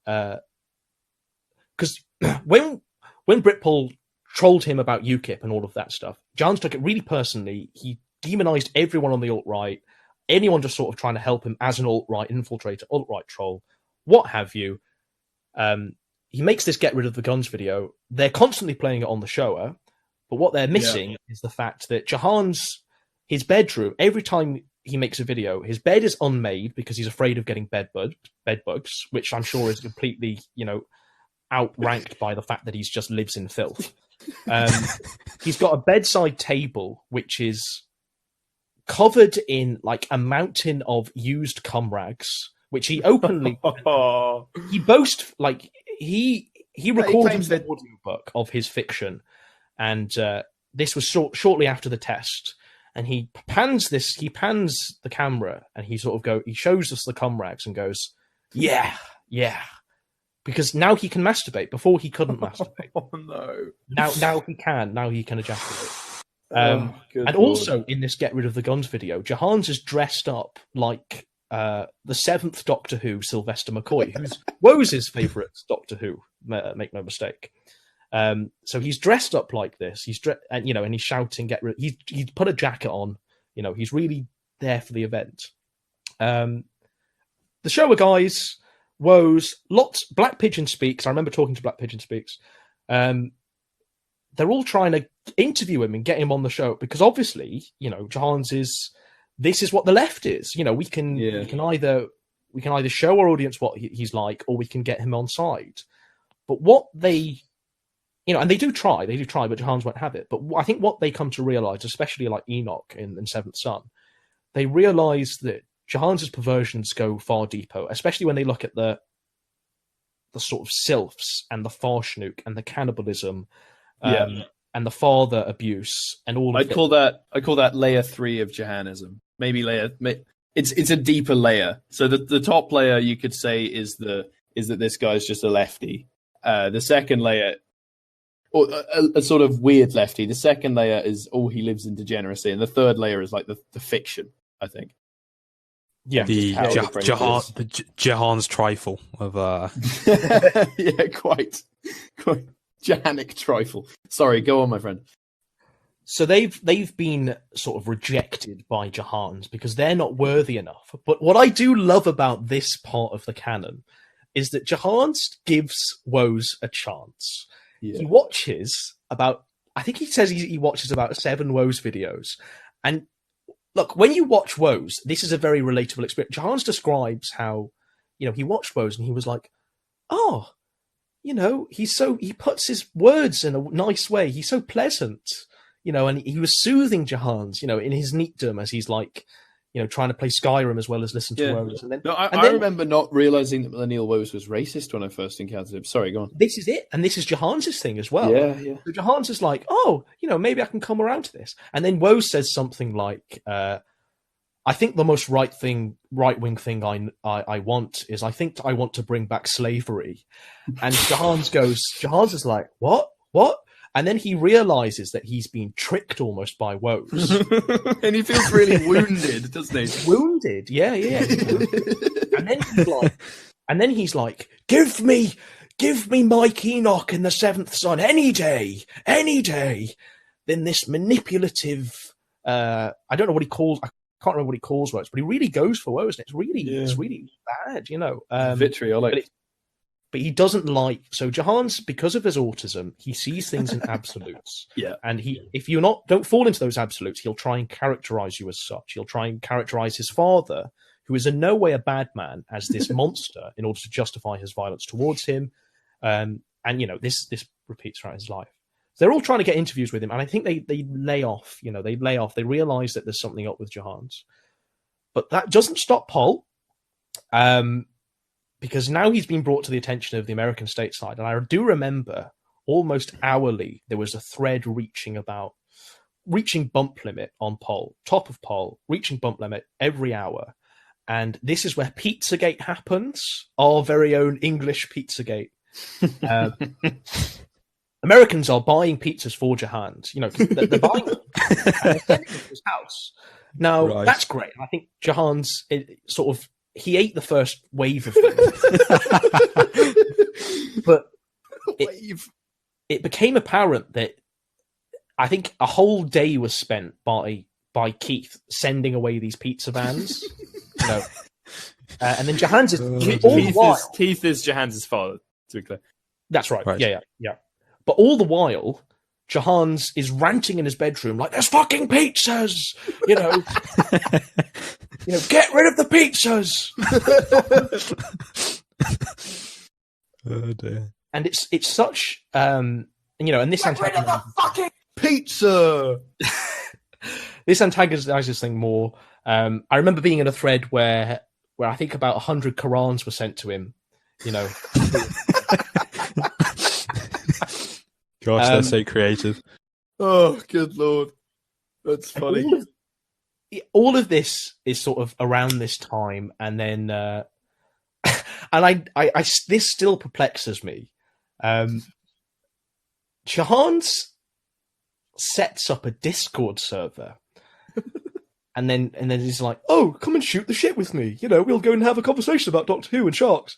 because when Britpol trolled him about UKIP and all of that stuff, Jahans took it really personally. He demonized everyone on the alt-right, anyone just sort of trying to help him as an alt-right infiltrator, alt-right troll, what have you. He makes this "Get Rid of the Guns" video. They're constantly playing it on the show, but what they're missing is the fact that Jahans, his bedroom, every time he makes a video, his bed is unmade because he's afraid of getting bed bugs, which I'm sure is completely, you know, outranked by the fact that he just lives in filth. He's got a bedside table which is covered in like a mountain of used cum rags, which he openly he boasts, like he recorded an audiobook of his fiction, and this was shortly after the test. And he pans the camera, and he shows us the cum rags and goes, yeah. Because now he can masturbate. Before he couldn't masturbate. Oh no. Now he can. Now he can ejaculate. And Lord. also in this "Get Rid of the Guns" video, Jahans is dressed up like the seventh Doctor Who, Sylvester McCoy, who's Woes' favourite Doctor Who. Make no mistake. So he's dressed up like this. And he's shouting, "Get rid!" He's put a jacket on. You know, he's really there for the event. The show guys, Woes, lots. Black Pigeon Speaks. I remember talking to Black Pigeon Speaks. They're all trying to interview him and get him on the show because obviously, you know, Jahans this is what the left is. You know, we can either show our audience what he's like, or we can get him on side. But what they, you know, and they do try, but Jahans won't have it. But I think what they come to realize, especially like Enoch in Seventh Son, they realize that Jahans' perversions go far deeper, especially when they look at the sort of sylphs and the farshnook and the cannibalism, and the father abuse and all. I call that layer 3 of Jahanism. Maybe it's a deeper layer. So the top layer you could say is that this guy's just a lefty. The second layer, or a sort of weird lefty. The second layer is he lives in degeneracy, and the third layer is like the fiction, I think. Yeah, the Jahans trifle of yeah, quite Jahanic trifle. Sorry, go on, my friend. So they've been sort of rejected by Jahans because they're not worthy enough. But what I do love about this part of the canon is that Jahans gives Woes a chance. Yeah. He watches about, I think he says he watches about 7 Woes videos. And look, when you watch Woes, this is a very relatable experience. Jahans describes how, he watched Woes and he was like, oh, he puts his words in a nice way. He's so pleasant. And he was soothing Jahans, in his neatdom as he's like, trying to play Skyrim as well as listen to Woes. And then, I remember not realizing that Millennial Woes was racist when I first encountered him. Sorry, go on. This is it. And this is Jahans' thing as well. Yeah. So Jahans is like, oh, maybe I can come around to this. And then Woes says something like, I think the most right-wing thing I want is I think I want to bring back slavery. And Jahans is like, what? And then he realizes that he's been tricked almost by Woes. And he feels really wounded, doesn't he? Wounded, yeah. And then he's like, give me Mike Enoch in the Seventh Son any day. Then this manipulative, I don't know what he calls, I can't remember what he calls Woes, but he really goes for Woes, and it's really bad, Vitriolic. But he doesn't like, so Jahans, because of his autism, he sees things in absolutes. Yeah. And if you don't fall into those absolutes, he'll try and characterize you as such. He'll try and characterize his father, who is in no way a bad man, as this monster in order to justify his violence towards him. And this repeats throughout his life. They're all trying to get interviews with him, and I think they lay off. They realize that there's something up with Jahans. But that doesn't stop Paul. Because now he's been brought to the attention of the American stateside. And I do remember almost hourly, there was a thread reaching bump limit on Pol, top of Pol, reaching bump limit every hour. And this is where Pizzagate happens, our very own English Pizzagate. Americans are buying pizzas for Jahans. They're buying them. And they're sending them to his house. Now, That's great. I think Jahans he ate the first wave of them. But it became apparent that I think a whole day was spent by Keith sending away these pizza vans. And then Jahans is... Keith is Jahans' father, to be clear. That's right. Yeah. But all the while, Jahans is ranting in his bedroom like, there's fucking pizzas! Get rid of the pizzas! Oh dear. And it's such, and this antagonizes fucking pizza. This antagonizes thing more. I remember being in a thread where I think about 100 Qurans were sent to him. Gosh, that's so creative. Oh, good lord, that's funny. All of this is sort of around this time, and then, and I this still perplexes me. Jahans sets up a Discord server, and then he's like, "Oh, come and shoot the shit with me. We'll go and have a conversation about Doctor Who and sharks."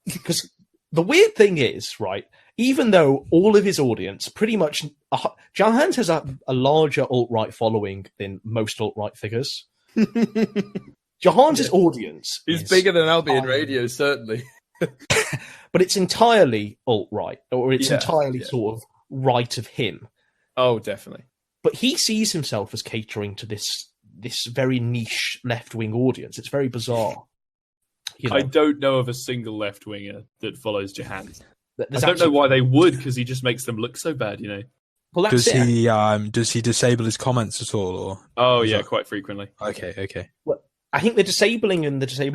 Because the weird thing is, right, even though all of his audience pretty much... Jahans has a larger alt-right following than most alt-right figures. Jahans' audience is bigger than Albion Radio, certainly. But it's entirely alt-right, or it's entirely sort of right of him. Oh, definitely. But he sees himself as catering to this very niche left-wing audience. It's very bizarre. I don't know of a single left-winger that follows Jahans. I don't know why they would, because he just makes them look so bad, Well, does he disable his comments at all? Or quite frequently. Okay. Well, I think the disabling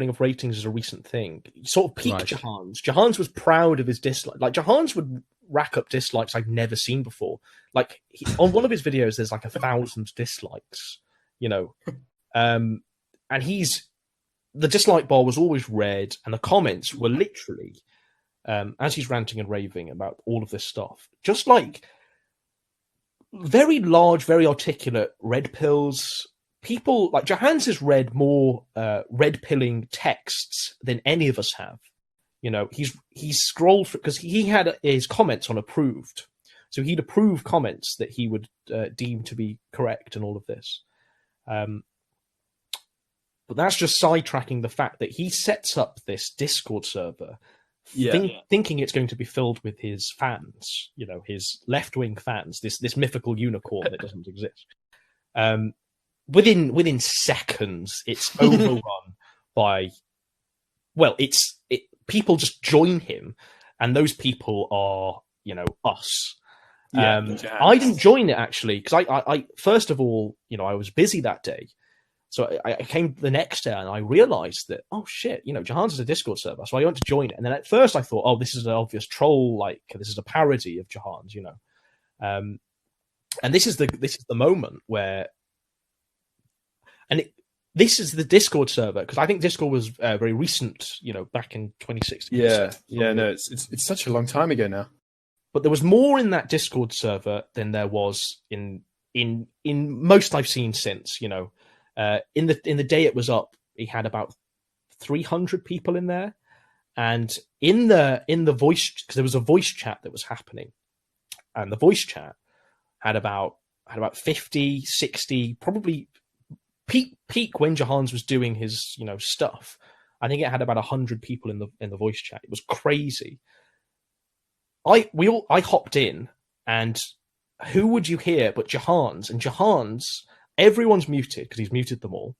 of ratings is a recent thing. It sort of peaked Jahans. Jahans was proud of his dislike. Like, Jahans would rack up dislikes I've never seen before. Like, on one of his videos, there's like 1,000 dislikes. And the dislike bar was always red, and the comments were literally, as he's ranting and raving about all of this stuff, just like very large, very articulate red pills. People like Jahans has read more red pilling texts than any of us have. He's scrolled because he had his comments on approved, So he'd approve comments that he would deem to be correct and all of this. But that's just sidetracking the fact that he sets up this Discord server thinking it's going to be filled with his fans, his left-wing fans, this mythical unicorn that doesn't exist. Within seconds, it's overrun by, people just join him, and those people are, us. I didn't join it actually because I first of all, I was busy that day. So I came the next day and I realized that, oh shit, Jahan's is a Discord server. So I went to join it. And then at first I thought, oh, this is an obvious troll, this is a parody of Jahan's, and this is the moment where, this is the Discord server, because I think Discord was very recent, back in 2016. It's such a long time ago now. But there was more in that Discord server than there was in most I've seen since, in the day it was up, he had about 300 people in there, and in the voice, because there was a voice chat that was happening, and the voice chat had about 50, 60, probably peak when Jahan's was doing his stuff. I think it had about 100 people in the voice chat. It was crazy. I hopped in, and who would you hear but Jahan's? And Jahan's, everyone's muted because he's muted them all.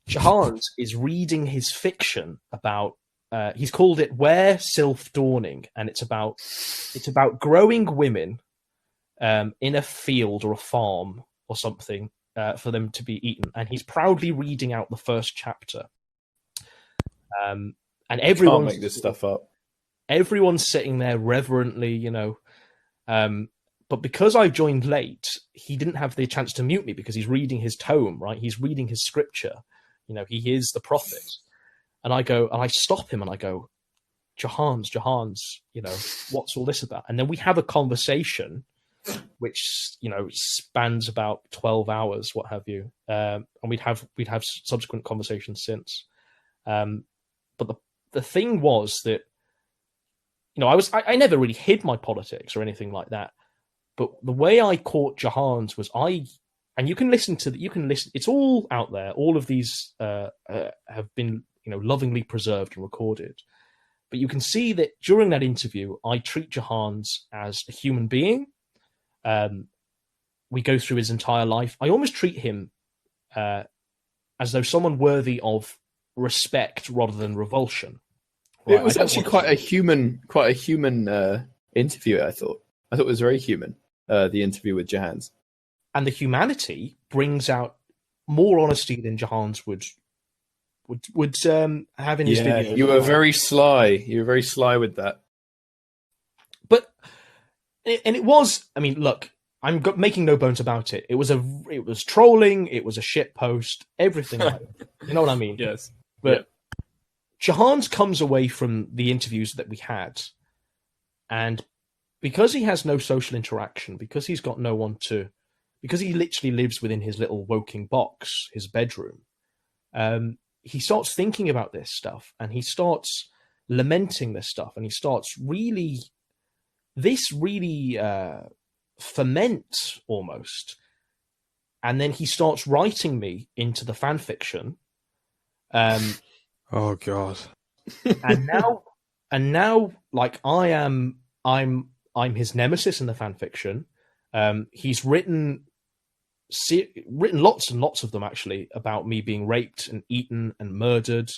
Jahan's is reading his fiction about, he's called it Where Sylph Dawning, and it's about growing women in a field or a farm or something for them to be eaten. And he's proudly reading out the first chapter. And everyone can't make this stuff up. Everyone's sitting there reverently, but because I joined late, he didn't have the chance to mute me because he's reading his tome, right? He's reading his scripture. He is the prophet. And I stop him and I go, Jahan's, what's all this about? And then we have a conversation, which, spans about 12 hours, what have you. And we'd have subsequent conversations since. But the thing was that, I never really hid my politics or anything like that. But the way I caught Jahan's was and you can listen, it's all out there. All of these have been, lovingly preserved and recorded. But you can see that during that interview, I treat Jahan's as a human being. We go through his entire life. I almost treat him as though someone worthy of respect rather than revulsion. Right? It was actually quite a human interview. I thought it was very human. The interview with Jahan's, and the humanity brings out more honesty than Jahan's would have in his video. You were very sly. You were very sly with that. But it was. I mean, look, I'm making no bones about it. It was trolling. It was a shit post. Everything. Like that. You know what I mean? Yes. But Jahan's comes away from the interviews that we had, and because he has no social interaction, because he's got no one because he literally lives within his little Woking box, his bedroom, he starts thinking about this stuff, and he starts lamenting this stuff, and he starts really ferment almost. And then he starts writing me into the fan fiction. Oh God. And now, like I'm his nemesis in the fan fiction. He's written lots and lots of them actually about me being raped and eaten and murdered,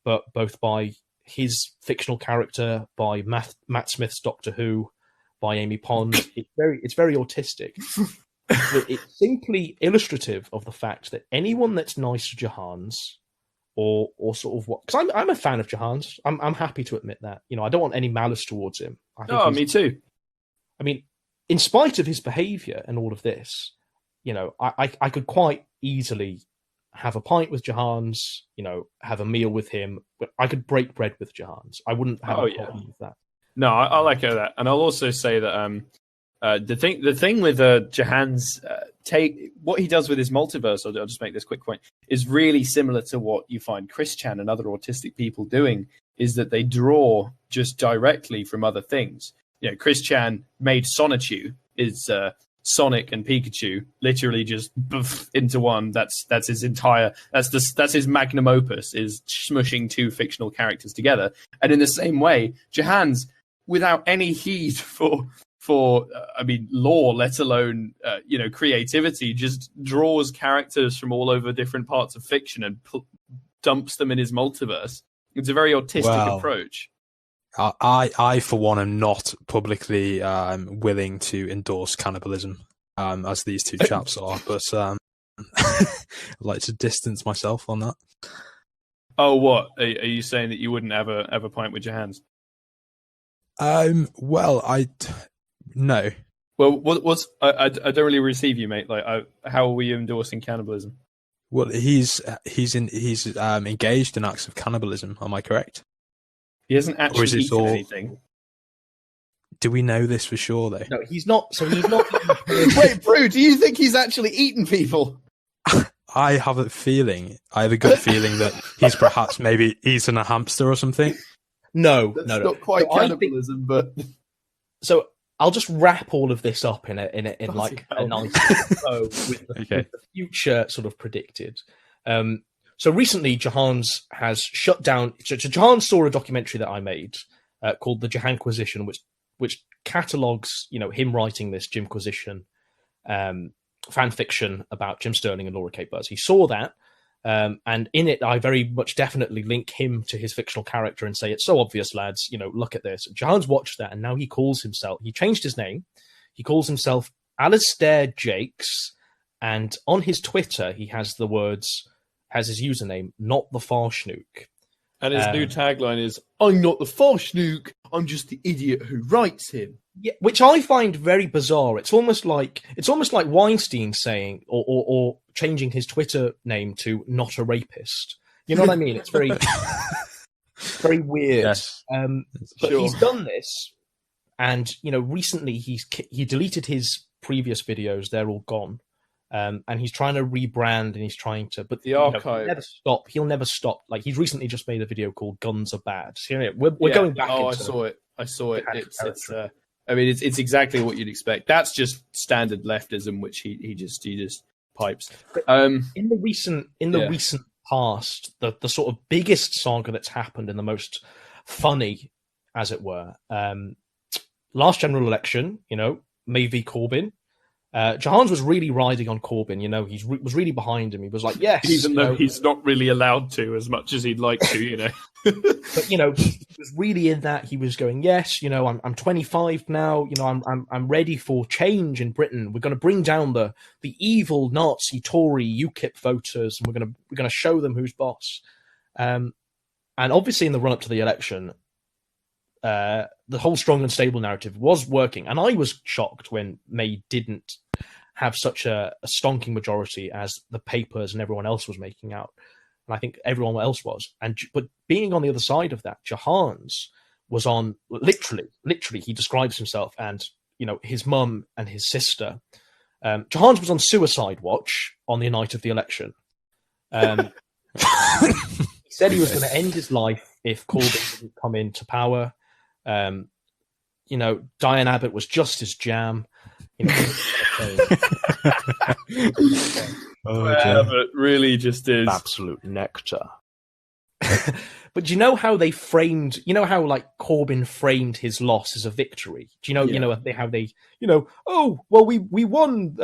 but both by his fictional character, by Matt Smith's Doctor Who, by Amy Pond. It's very autistic. But it's simply illustrative of the fact that anyone that's nice to Jahan's, or sort of what, because I'm a fan of Jahan's. I'm happy to admit that. I don't want any malice towards him. Me too. I mean, in spite of his behaviour and all of this, I could quite easily have a pint with Jahan's, have a meal with him, but I could break bread with Jahan's. I wouldn't have a problem with that. No, I'll echo that, and I'll also say that the thing with Jahan's what he does with his multiverse, I'll just make this quick point, is really similar to what you find Chris Chan and other autistic people doing, is that they draw just directly from other things. Chris Chan made Sonichu, is Sonic and Pikachu, literally just into one. That's his entire. That's his magnum opus, is smushing two fictional characters together. And in the same way, Jahan's, without any heed for lore, let alone creativity, just draws characters from all over different parts of fiction and dumps them in his multiverse. It's a very autistic approach. I for one am not publicly willing to endorse cannibalism, as these two chaps are, but I'd like to distance myself on that. Oh, what are you saying, that you wouldn't have a pint with your hands? Well, no. Well, what's I don't really receive you, mate. Like, how are we endorsing cannibalism? Well, he's engaged in acts of cannibalism. Am I correct? He hasn't actually eaten anything. Do we know this for sure, though? No, he's not. So he's not. Wait, Brew, do you think he's actually eaten people? I have a good feeling that he's perhaps maybe eaten a hamster or something. No, That's no. not quite So cannibalism, but so I'll just wrap all of this up in like a nice bow with the future sort of predicted. So recently, Jahan's has shut down. Jahan saw a documentary that I made called The Jahanquisition, which catalogues, him writing this Jimquisition fan fiction about Jim Sterling and Laura Kate Burns. He saw that, and in it, I very much definitely link him to his fictional character and say, it's so obvious, lads, look at this. Jahan's watched that, and now he changed his name. He calls himself Alistair Jakes, and on his Twitter, he has his username, Not the Farschnook. And his new tagline is, I'm not the Farschnook, I'm just the idiot who writes him. Yeah, which I find very bizarre. It's almost like Weinstein saying or changing his Twitter name to Not a Rapist. You know what I mean? It's very very weird. Yes. But sure. He's done this, and recently he deleted his previous videos. They're all gone. And he's trying to rebrand, and he's trying to, but the archive. He'll never stop. Like, he's recently just made a video called "Guns Are Bad." So, we're going back. Oh, I saw it. It's exactly what you'd expect. That's just standard leftism, which he just pipes. In the recent past, the sort of biggest saga that's happened, and the most funny, as it were, last general election. May v Corbyn. Jahan's was really riding on Corbyn, he was really behind him. He was like, yes. Even though he's not really allowed to as much as he'd like to, But, he was really in that. He was going, yes, I'm 25 now, I'm ready for change in Britain. We're going to bring down the evil Nazi, Tory, UKIP voters, and we're going to show them who's boss. And obviously in the run-up to the election, the whole strong and stable narrative was working, and I was shocked when May didn't have such a stonking majority as the papers and everyone else was making out, and I think everyone else was. But being on the other side of that, Jahan's was on literally. He describes himself and his mum and his sister. Jahan's was on suicide watch on the night of the election. He said he was going to end his life if Corbyn didn't come into power. Diane Abbott was just his jam. Abbott really just is absolute nectar. But do you know how they framed? How like Corbyn framed his loss as a victory. Do you know? How they oh well, we won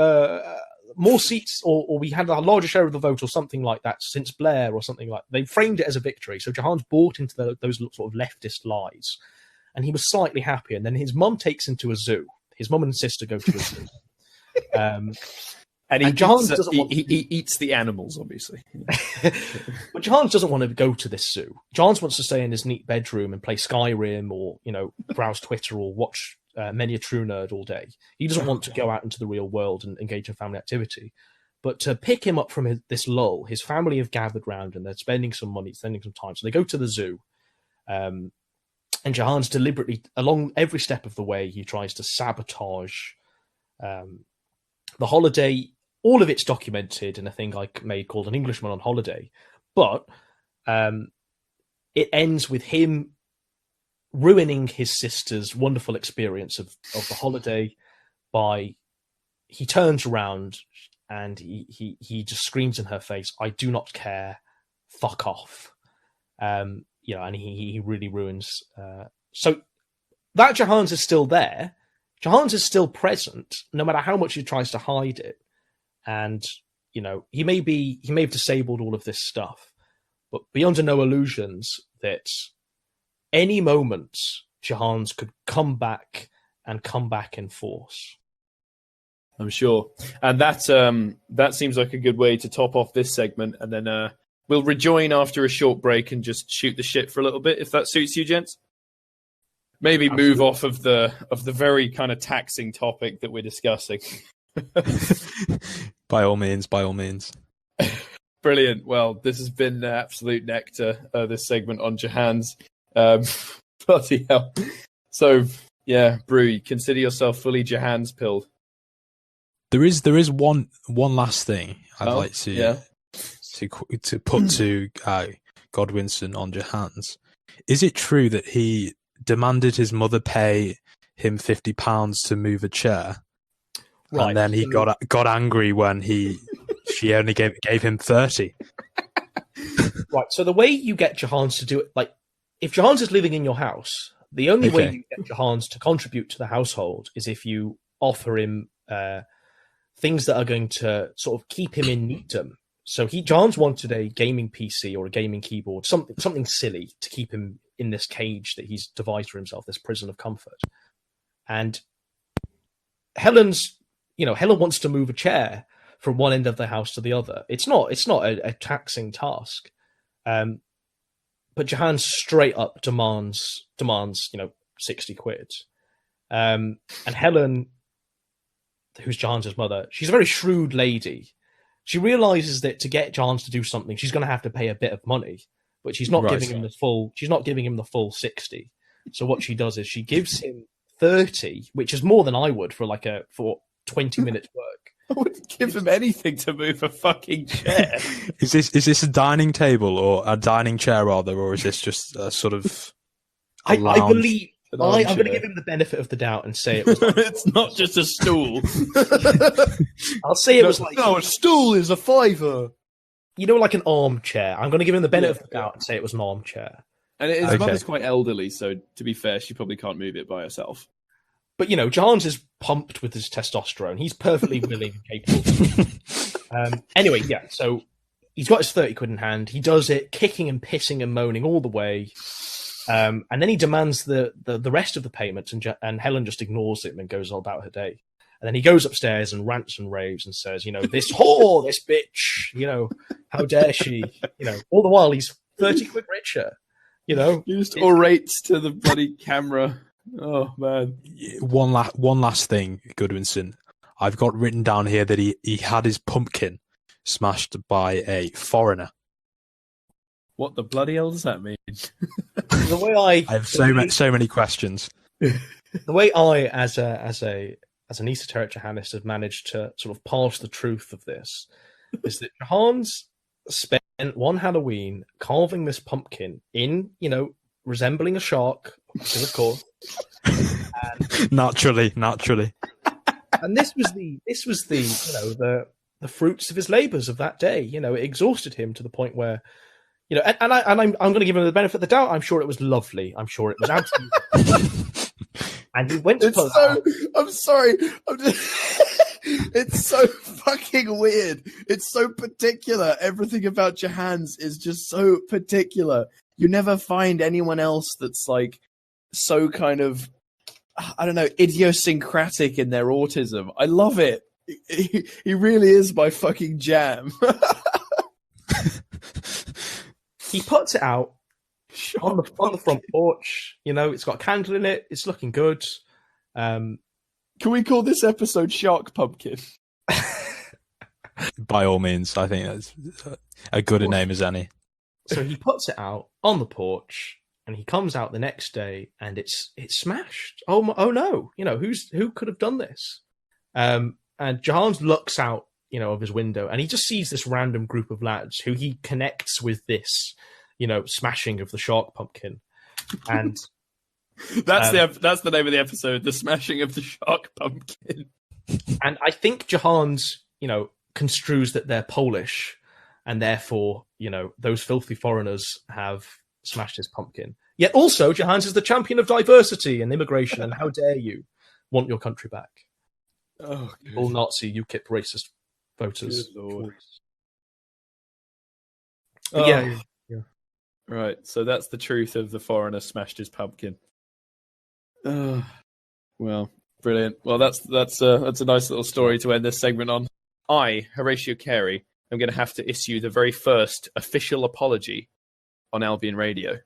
more seats, or we had a larger share of the vote, or something like that since Blair, or something like. They framed it as a victory. So Jahan's bought into those sort of leftist lies. And he was slightly happy. And then his mum takes him to a zoo. His mum and sister go to a zoo. And he eats the animals, obviously. But Jahan's doesn't want to go to this zoo. Jahan's wants to stay in his neat bedroom and play Skyrim, or browse Twitter, or watch Many a True Nerd all day. He doesn't want to go out into the real world and engage in family activity. But to pick him up from this lull, his family have gathered round, and they're spending some money, spending some time. So they go to the zoo. And Jahan's deliberately, along every step of the way, he tries to sabotage the holiday. All of it's documented in a thing I made called An Englishman on Holiday. But it ends with him ruining his sister's wonderful experience of the holiday by he turns around and he just screams in her face, "I do not care, fuck off." And he really ruins. So that Jahans is still there. Jahans is still present, no matter how much he tries to hide it. And he may have disabled all of this stuff, but be under no illusions that any moment Jahans could come back in force. I'm sure. And that seems like a good way to top off this segment. And then we'll rejoin after a short break and just shoot the shit for a little bit, if that suits you, gents. Maybe move off of the very kind of taxing topic that we're discussing. By all means. Brilliant. Well, this has been absolute nectar, this segment on Jahans. Bloody hell. So, yeah, Brew, consider yourself fully Jahans pilled. There is one last thing I'd like to put to Godwinson on Jahans. Is it true that he demanded his mother pay him £50 to move a chair, right, and then he got angry when she only gave him 30? Right. So the way you get Jahans to do it, like if Jahans is living in your house, the only way you get Jahans to contribute to the household is if you offer him things that are going to sort of keep him in neatdom. So Jahans wanted a gaming PC or a gaming keyboard, something silly to keep him in this cage that he's devised for himself, this prison of comfort. And Helen wants to move a chair from one end of the house to the other. It's not a taxing task. But Jahans straight up demands 60 quid. And Helen, who's Jahans' mother, she's a very shrewd lady. She realizes that to get Jahans to do something, she's going to have to pay a bit of money, but she's not giving him the full. She's not giving him the full 60. So what she does is she gives him 30, which is more than I would for 20 minutes work. I wouldn't give him anything to move a fucking chair. Is this a dining table or a dining chair rather, or is this just a sort of? I believe. I'm going to give him the benefit of the doubt and say it was. It's not just a stool. I'll say it was a stool is a £5. Like an armchair. I'm going to give him the benefit of the doubt and say it was an armchair. And his mother's quite elderly, so to be fair, she probably can't move it by herself. But Jahans is pumped with his testosterone. He's perfectly willing and capable. Anyway, yeah. So he's got his 30 quid in hand. He does it, kicking and pissing and moaning all the way. And then he demands the rest of the payment, and Helen just ignores him and goes all about her day. And then he goes upstairs and rants and raves and says, this whore, this bitch, how dare she? All the while he's 30 quid richer. He just orates to the bloody camera. Oh man! One last thing, Godwinson. I've got written down here that he had his pumpkin smashed by a foreigner. What the bloody hell does that mean? The way I have so many questions. The way I, as an esoteric Johanist, have managed to sort of parse the truth of this is that Jahans spent one Halloween carving this pumpkin in, resembling a shark, because of course. Naturally. And this was the fruits of his labours of that day. It exhausted him to the point where, I'm going to give him the benefit of the doubt. I'm sure it was lovely. I'm sure it was absolutely. And he went to I'm sorry. It's so fucking weird. It's so particular. Everything about Jahans is just so particular. You never find anyone else that's so kind of, I don't know, idiosyncratic in their autism. I love it. He really is my fucking jam. He puts it out on the front porch. It's got a candle in it. It's looking good. Can we call this episode Shark Pumpkin? By all means, I think that's a good a name as any. So he puts it out on the porch, and he comes out the next day, and it's smashed. Oh no! Who could have done this? And Jahans looks out, of his window, and he just sees this random group of lads who he connects with this, smashing of the shark pumpkin, and That's the name of the episode, The Smashing of the Shark Pumpkin. And I think Jahan's, construes that they're Polish, and therefore, those filthy foreigners have smashed his pumpkin. Yet also, Jahan's is the champion of diversity and immigration, and how dare you want your country back? Oh, all Nazi UKIP racist voters. Good Lord. Yeah. Right, so that's the truth of the foreigner smashed his pumpkin. Well, brilliant. Well, that's a nice little story to end this segment on. I, Horatio Carey, am going to have to issue the very first official apology on Albion Radio.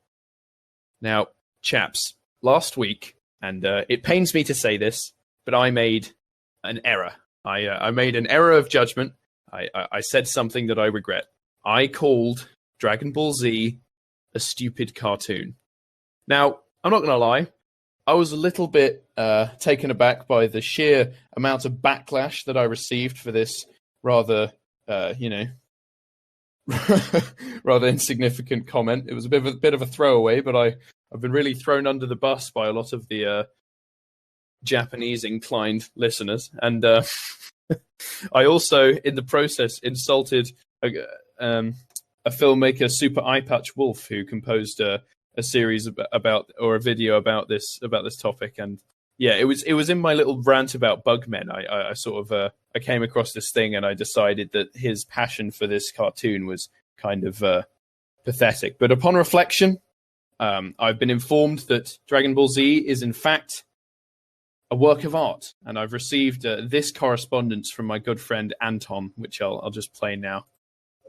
Now, chaps, last week, and it pains me to say this, but I made an error. I made an error of judgment. I said something that I regret. I called Dragon Ball Z a stupid cartoon. Now, I'm not going to lie. I was a little bit taken aback by the sheer amount of backlash that I received for this rather, rather insignificant comment. It was a bit of a throwaway, but I've been really thrown under the bus by a lot of the Japanese-inclined listeners, and I also, in the process, insulted a filmmaker, Super Eye Patch Wolf, who composed a series about or a video about this topic. And yeah, it was in my little rant about Bugmen. I sort of I came across this thing, and I decided that his passion for this cartoon was kind of pathetic. But upon reflection, I've been informed that Dragon Ball Z is in fact a work of art, and I've received this correspondence from my good friend Anton, which I'll just play now.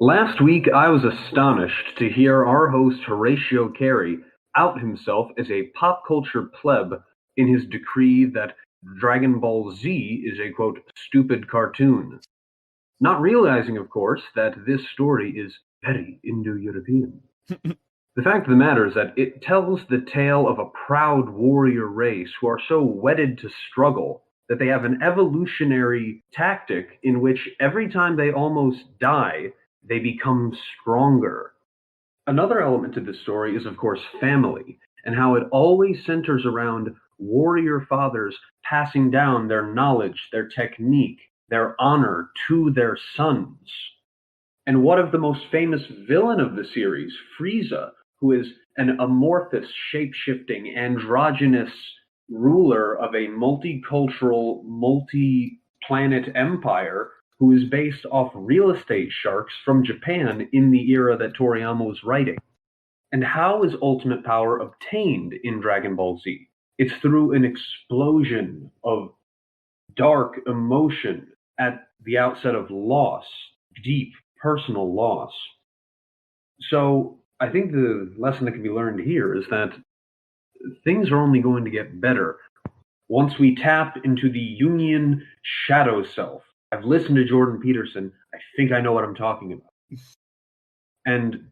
Last week, I was astonished to hear our host Horatio Carey out himself as a pop culture pleb in his decree that Dragon Ball Z is a, quote, stupid cartoon. Not realizing, of course, that this story is very Indo-European. The fact of the matter is that it tells the tale of a proud warrior race who are so wedded to struggle that they have an evolutionary tactic in which every time they almost die, they become stronger. Another element to this story is, of course, family, and how it always centers around warrior fathers passing down their knowledge, their technique, their honor to their sons. And what of the most famous villain of the series, Frieza, who is an amorphous, shape-shifting, androgynous ruler of a multicultural, multi-planet empire who is based off real estate sharks from Japan in the era that Toriyama was writing. And how is ultimate power obtained in Dragon Ball Z? It's through an explosion of dark emotion at the outset of loss, deep personal loss. So I think the lesson that can be learned here is that things are only going to get better once we tap into the Jungian shadow self. I've listened to Jordan Peterson. I think I know what I'm talking about. And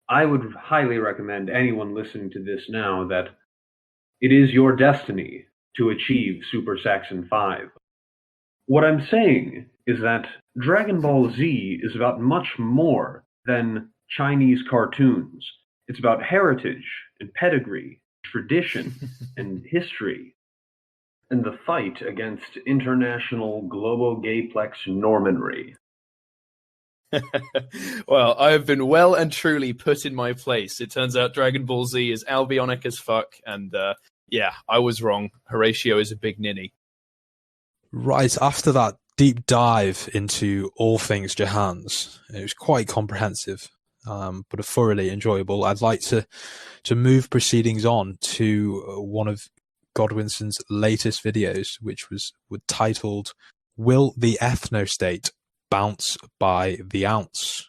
I would highly recommend anyone listening to this now that it is your destiny to achieve Super Saxon 5. What I'm saying is that Dragon Ball Z is about much more than Chinese cartoons. It's about heritage and pedigree, tradition and history, and the fight against international global gayplex normanry. Well, I have been well and truly put in my place. It turns out Dragon Ball Z is albionic as fuck, and yeah, I was wrong. Horatio is a big ninny. Right, after that deep dive into all things Jahan's, it was quite comprehensive, but thoroughly enjoyable. I'd like to move proceedings on to one of Godwinson's latest videos, which was titled, Will the Ethno-State Bounce by the Ounce?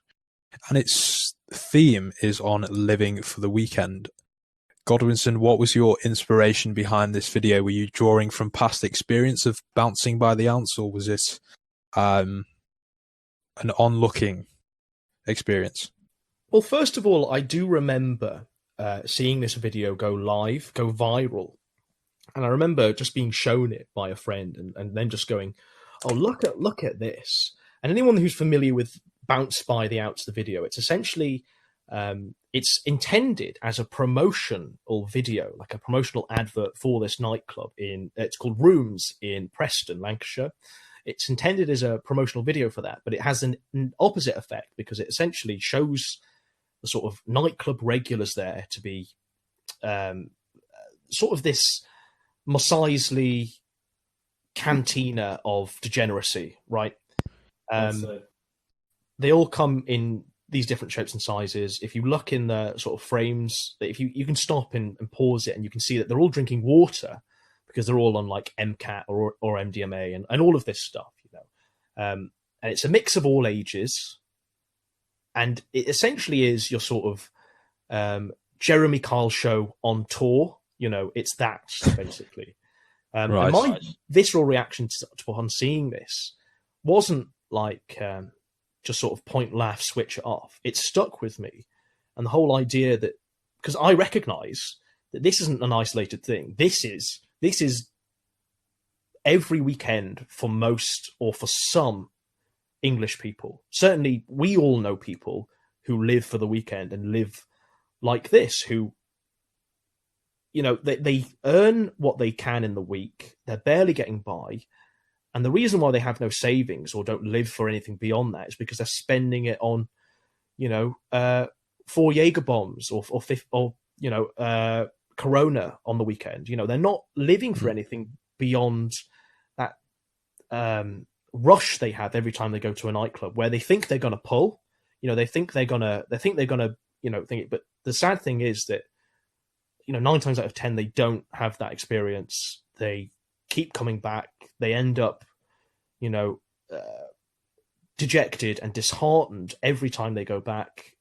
And its theme is on living for the weekend. Godwinson, what was your inspiration behind this video? Were you drawing from past experience of bouncing by the ounce, or was it an onlooking experience? Well, first of all, I do remember seeing this video go viral. And I remember just being shown it by a friend and then just going, oh, look at this. And anyone who's familiar with Bounce by the Ounce, the video, it's essentially It's intended as a promotional video, like a promotional advert for this nightclub it's called Rooms in Preston, Lancashire. It's intended as a promotional video for that, but it has an opposite effect because it essentially shows the sort of nightclub regulars there to be sort of this Mos Eisley cantina of degeneracy, right? They all come in these different shapes and sizes. If you look in the sort of frames, if you can stop and pause it, and you can see that they're all drinking water because they're all on like MCAT or MDMA and all of this stuff, you know. And it's a mix of all ages, and it essentially is your sort of Jeremy Kyle show on tour. You know, it's that basically. Right. And my visceral reaction upon seeing this wasn't like just sort of point, laugh, switch it off. It stuck with me, and the whole idea that, because I recognise that this isn't an isolated thing. This is every weekend for most, or for some, English people. Certainly, we all know people who live for the weekend and live like this, who, you know, they earn what they can in the week. They're barely getting by. And the reason why they have no savings or don't live for anything beyond that is because they're spending it on, you know, 4 Jaeger bombs or you know, Corona on the weekend. You know, they're not living for anything beyond that rush they have every time they go to a nightclub, where they think they're going to pull. You know, they think they're gonna, you know, think it. But the sad thing is that, you know, 9 times out of 10 they don't have that experience. They keep coming back. They end up, you know, dejected and disheartened every time they go back.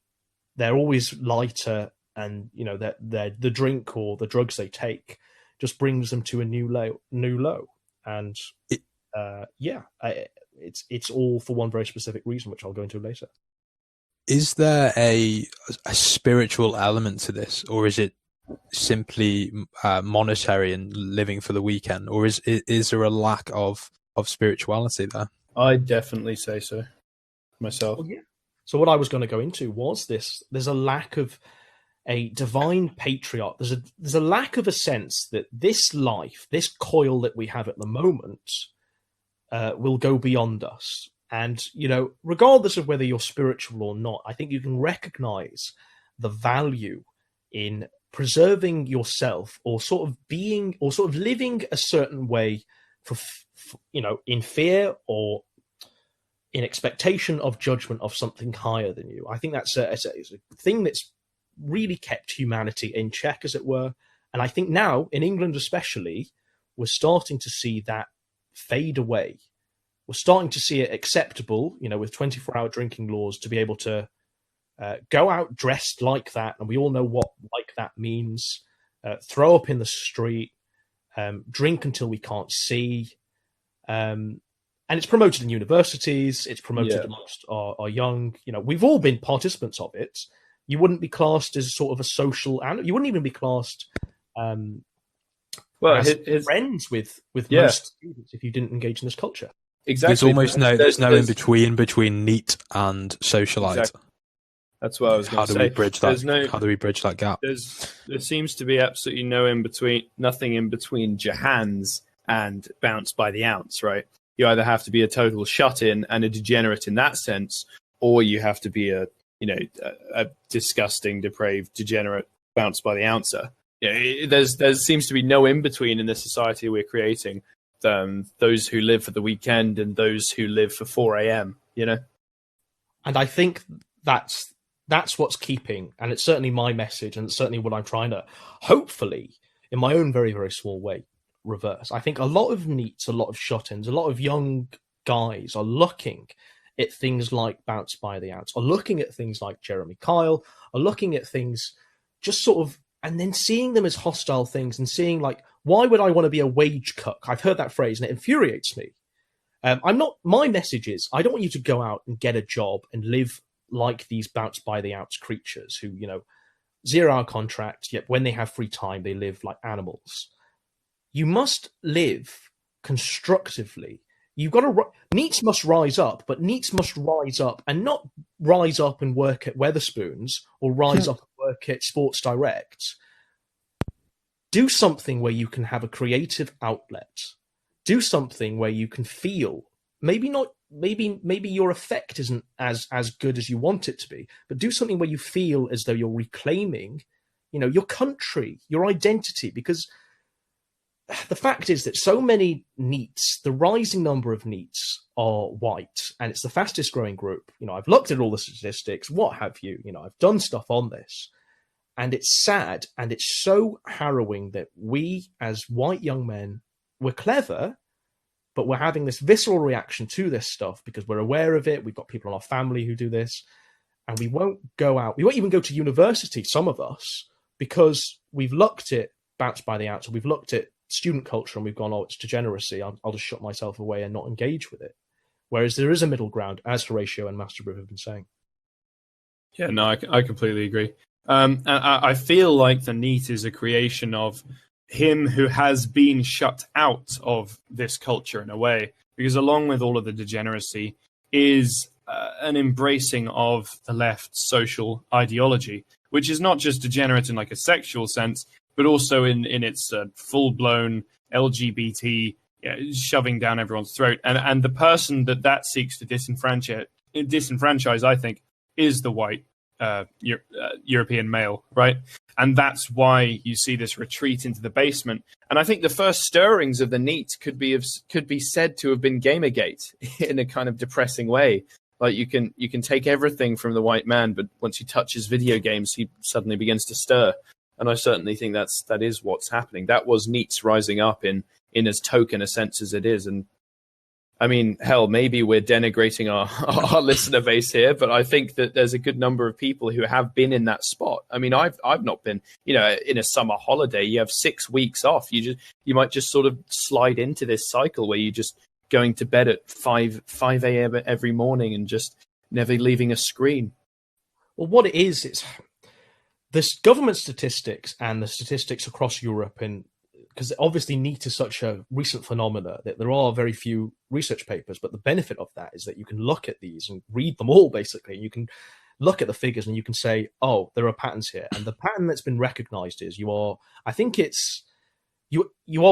They're always lighter, and you know that the drink or the drugs they take just brings them to a new low. And it's all for one very specific reason, which I'll go into later. Is there a spiritual element to this, or is it simply monetary and living for the weekend, or is there a lack of spirituality there? I'd definitely say so myself. Well, yeah. So what I was going to go into was this: there's a lack of a divine patriarch. There's a lack of a sense that this life, this coil that we have at the moment, will go beyond us. And, you know, regardless of whether you're spiritual or not, I think you can recognize the value in preserving yourself, or sort of living a certain way for you know, in fear or in expectation of judgment of something higher than you. I think that's it's a thing that's really kept humanity in check, as it were. And I think now, in England especially, we're starting to see that fade away. We're starting to see it acceptable, you know, with 24-hour drinking laws, to be able to go out dressed like that, and we all know what like that means. Throw up in the street, drink until we can't see, and it's promoted in universities. It's promoted amongst our young. You know, we've all been participants of it. You wouldn't be classed as sort of a social, and you wouldn't even be classed friends with most students if you didn't engage in this culture. Exactly. There's almost there's no in between neat and socialite. Exactly. That's what I was going to say. How do we bridge that gap? There seems to be absolutely nothing in between Jahans and Bounce by the Ounce, right? You either have to be a total shut-in and a degenerate in that sense, or you have to be a disgusting, depraved, degenerate Bounce by the Ouncer. You know, there seems to be no in between in the society we're creating. Those who live for the weekend and those who live for 4 a.m. You know, and I think that's what's keeping, and it's certainly my message, and it's certainly what I'm trying to, hopefully, in my own very, very small way, reverse. I think a lot of neats, a lot of shut-ins, a lot of young guys are looking at things like Bounce by the Ounce, are looking at things like Jeremy Kyle, are looking at things just sort of, and then seeing them as hostile things, and seeing like, why would I want to be a wage cook? I've heard that phrase, and it infuriates me. My message is, I don't want you to go out and get a job and live like these Bounce by the Ounce creatures who, you know, 0-hour contract, yet when they have free time, they live like animals. You must live constructively. You've got to NEETs must rise up, but NEETs must rise up and not rise up and work at Weatherspoons or rise up and work at Sports Direct. Do something where you can have a creative outlet. Do something where you can feel maybe your effect isn't as good as you want it to be, but do something where you feel as though you're reclaiming, your country, your identity, because the fact is that so many NEETs, the rising number of NEETs are white, and it's the fastest growing group. I've looked at all the statistics, what have you, I've done stuff on this, and it's sad, and it's so harrowing that we as white young men, we're clever, but we're having this visceral reaction to this stuff because we're aware of it. We've got people in our family who do this, and we won't go out. We won't even go to university, some of us, because we've looked at Bounced by the Outs, or we've looked at student culture and we've gone, oh, it's degeneracy. I'll just shut myself away and not engage with it. Whereas there is a middle ground, as Horatio and Master Brew have been saying. Yeah, no, I completely agree. And I feel like the NEET is a creation of him who has been shut out of this culture in a way, because along with all of the degeneracy is an embracing of the left's social ideology, which is not just degenerate in like a sexual sense, but also in its full-blown LGBT shoving down everyone's throat. And the person that seeks to disenfranchise, I think, is the white European male, right? And that's why you see this retreat into the basement. And I think the first stirrings of the NEET could be said to have been Gamergate in a kind of depressing way. Like you can take everything from the white man, but once you touch his video games, he suddenly begins to stir. And I certainly think that is what's happening. That was NEET's rising up in as token a sense as it is. And I mean, hell, maybe we're denigrating our listener base here, but I think that there's a good number of people who have been in that spot. I mean, I've not been, in a summer holiday, you have 6 weeks off. You might just sort of slide into this cycle where you're just going to bed at 5 a.m. every morning and just never leaving a screen. Well, what it is, it's this government statistics and the statistics across Europe, and because obviously NEET is such a recent phenomena that there are very few research papers, but the benefit of that is that you can look at these and read them all, basically. You can look at the figures and you can say, oh, there are patterns here. And the pattern that's been recognized is you are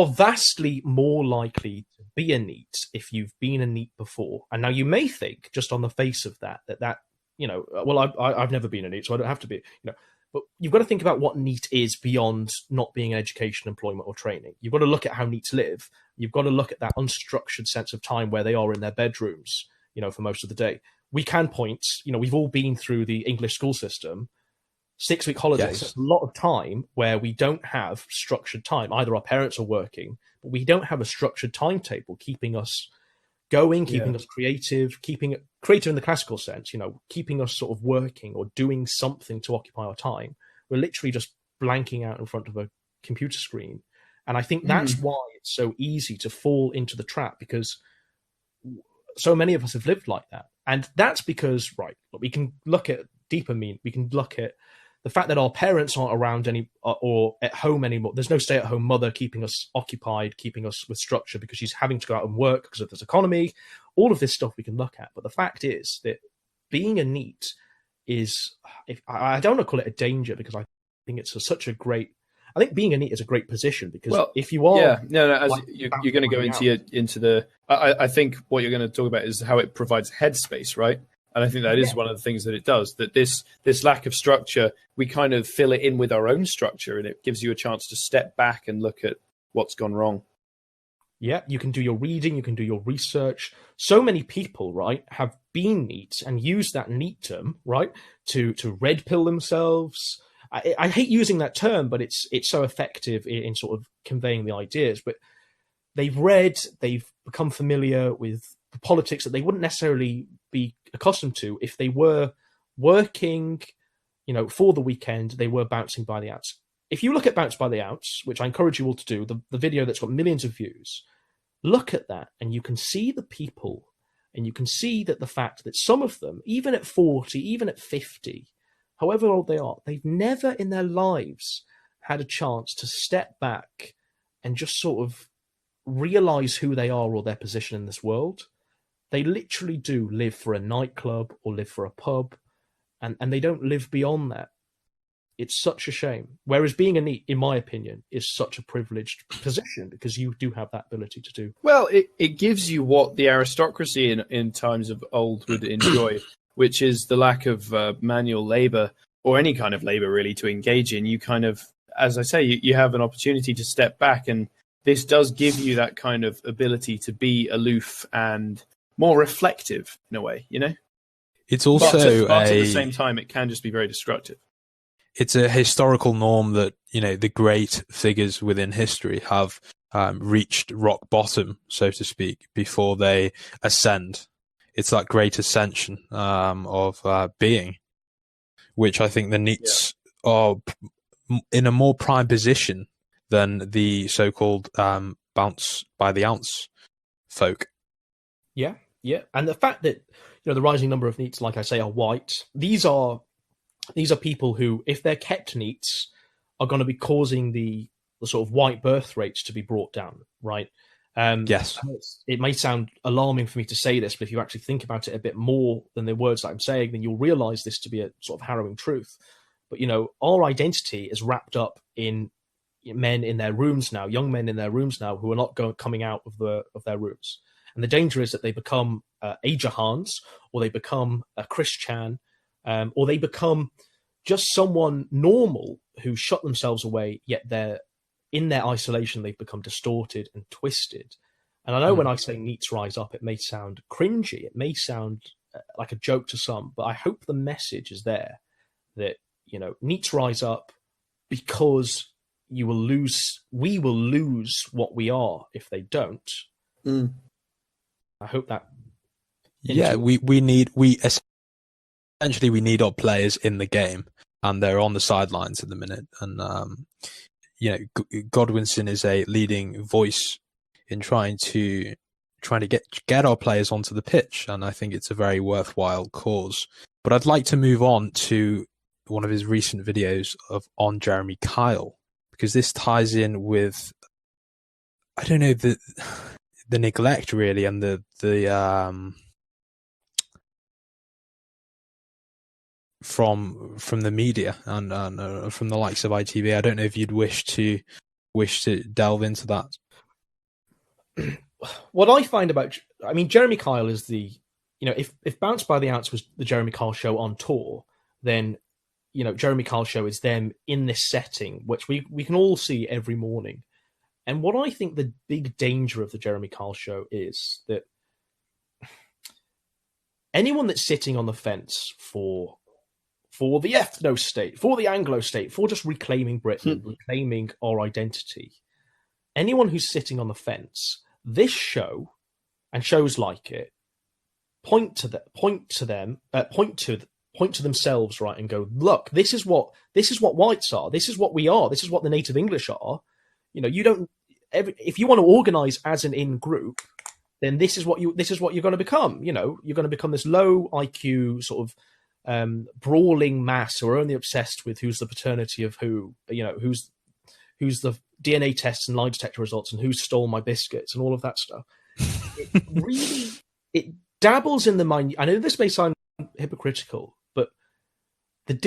vastly more likely to be a NEET if you've been a NEET before. And now you may think, just on the face of that, well, I've never been a NEET, so I don't have to be, but you've got to think about what NEET is beyond not being an education, employment, or training. You've got to look at how NEETs live. You've got to look at that unstructured sense of time where they are in their bedrooms, for most of the day. We can point, we've all been through the English school system, 6-week holidays. Yes. A lot of time where we don't have structured time. Either our parents are working, but we don't have a structured timetable keeping us going, keeping us creative, keeping creative in the classical sense, keeping us sort of working or doing something to occupy our time. We're literally just blanking out in front of a computer screen. And I think that's why it's so easy to fall into the trap, because so many of us have lived like that. And that's because, we can look at deeper meaning. We can look at the fact that our parents aren't around or at home anymore. There's no stay-at-home mother keeping us occupied, keeping us with structure because she's having to go out and work because of this economy. All of this stuff we can look at. But the fact is that being a NEET is, I don't want to call it a danger, because I think it's I think being a NEET is a great position, because if you are... you're going to go into the... I think what you're going to talk about is how it provides headspace, right? And I think that is one of the things that it does, that this lack of structure, we kind of fill it in with our own structure, and it gives you a chance to step back and look at what's gone wrong. Yeah, you can do your reading, you can do your research. So many people, have been NEET and used that NEETdom, to red pill themselves. I hate using that term, but it's so effective in sort of conveying the ideas. But they've become familiar with the politics that they wouldn't necessarily be accustomed to if they were working, for the weekend. They were bouncing by the outs. If you look at Bounce by the Outs, which I encourage you all to do, the video that's got millions of views, look at that and you can see the people, and you can see that the fact that some of them, even at 40, even at 50, however old they are, they've never in their lives had a chance to step back and just sort of realize who they are or their position in this world. They literally do live for a nightclub or live for a pub, and they don't live beyond that. It's such a shame. Whereas being a NEET, in my opinion, is such a privileged position because you do have that ability to do. Well, it gives you what the aristocracy in times of old would enjoy, which is the lack of manual labor or any kind of labor really to engage in. You kind of, as I say, you have an opportunity to step back, and this does give you that kind of ability to be aloof and more reflective in a way, you know? It's also but at the same time, it can just be very destructive. It's a historical norm that, you know, the great figures within history have reached rock bottom, so to speak, before they ascend. It's that great ascension of being, which I think the NEETs are in a more prime position than the so-called bounce by the ounce folk. Yeah. And the fact that, you know, the rising number of NEETs, like I say, are white, these are people who, if they're kept NEETs, are going to be causing the sort of white birth rates to be brought down, right? Yes. It may sound alarming for me to say this, but if you actually think about it a bit more than the words that I'm saying, then you'll realize this to be a sort of harrowing truth. But, you know, our identity is wrapped up in men in their rooms now, young men in their rooms now, who are not coming out of their rooms. And the danger is that they become a Jahans, or they become a Christian, or they become just someone normal who shut themselves away, yet they're in their isolation, they've become distorted and twisted. And I know when I say NEETs rise up, it may sound cringy, it may sound like a joke to some, but I hope the message is there that, you know, NEETs rise up because we will lose what we are if they don't. I hope that. Yeah, we need our players in the game, and they're on the sidelines at the minute. And you know, Godwinson is a leading voice in trying to get our players onto the pitch, and I think it's a very worthwhile cause. But I'd like to move on to one of his recent videos on Jeremy Kyle, because this ties in with, I don't know, the neglect really, and the from the media and from the likes of ITV. I don't know if you'd wish to delve into that. What I find about, I mean, Jeremy Kyle is the, you know, if Bounce by the Ounce was the Jeremy Kyle show on tour, then, you know, Jeremy Kyle show is them in this setting, which we can all see every morning. And what I think the big danger of the Jeremy Kyle show is that anyone that's sitting on the fence for the ethno state, for the Anglo state, for just reclaiming Britain, reclaiming our identity, anyone who's sitting on the fence, this show and shows like it point to themselves, right, and go, look, this is what whites are, this is what we are, this is what the native English are. You know, you don't. If you want to organize as an in group, then this is what you're going to become. You know, you're going to become this low IQ sort of brawling mass who are only obsessed with who's the paternity of who. You know, who's the DNA tests and lie detector results, and who stole my biscuits and all of that stuff. It dabbles in the minute. I know this may sound hypocritical, but it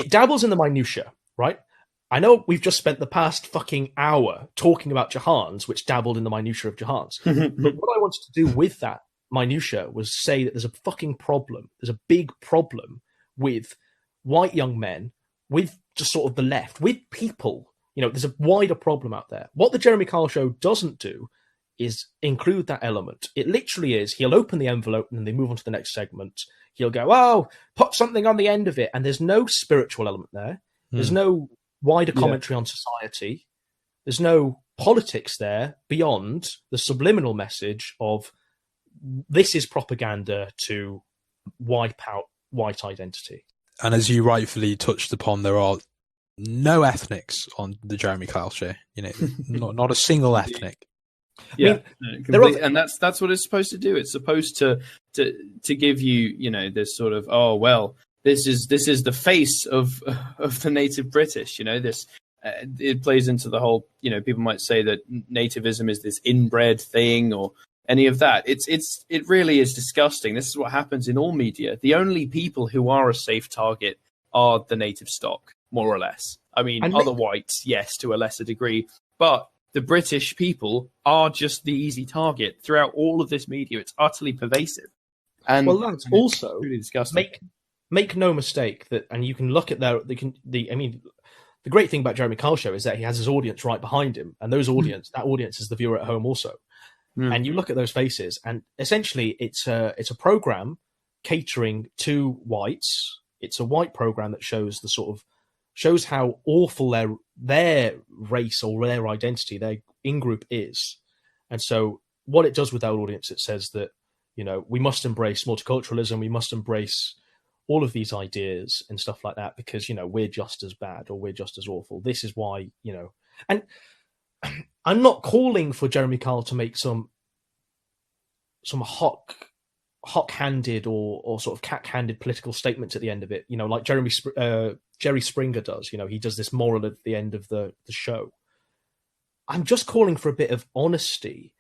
dabbles in the minutia, right? I know we've just spent the past fucking hour talking about Jahans, which dabbled in the minutia of Jahans. But what I wanted to do with that minutia was say that there's a fucking problem. There's a big problem with white young men, with just sort of the left, with people. You know, there's a wider problem out there. What the Jeremy Kyle show doesn't do is include that element. It literally is, he'll open the envelope and then they move on to the next segment. He'll go, oh, put something on the end of it. And there's no spiritual element there. There's no wider commentary on society. There's no politics there beyond the subliminal message of this is propaganda to wipe out white identity. And as you rightfully touched upon, there are no ethnics on the Jeremy Kyle show. You know, not a single ethnic. Yeah, and that's what it's supposed to do. It's supposed to give you, you know, this sort of, oh well, this is the face of the native British. You know, this It plays into the whole, people might say that nativism is this inbred thing or any of that. It really is disgusting. This is what happens in all media. The only people who are a safe target are the native stock, more or less. I mean, other whites, yes, to a lesser degree, but the British people are just the easy target throughout all of this media. It's utterly pervasive. And lads, also really disgusting. Make no mistake that, and you can look at the great thing about Jeremy Kyle show is that he has his audience right behind him, and that audience is the viewer at home also. And you look at those faces, and essentially it's a program catering to whites. It's a white program that shows how awful their race or their identity, their in-group is. And so what it does with our audience, it says that, we must embrace multiculturalism, we must embrace all of these ideas and stuff like that because, we're just as bad or we're just as awful. This is why, and I'm not calling for Jeremy Kyle to make some hawk-handed or sort of cat-handed political statements at the end of it, like Jerry Springer does. He does this moral at the end of the show. I'm just calling for a bit of honesty.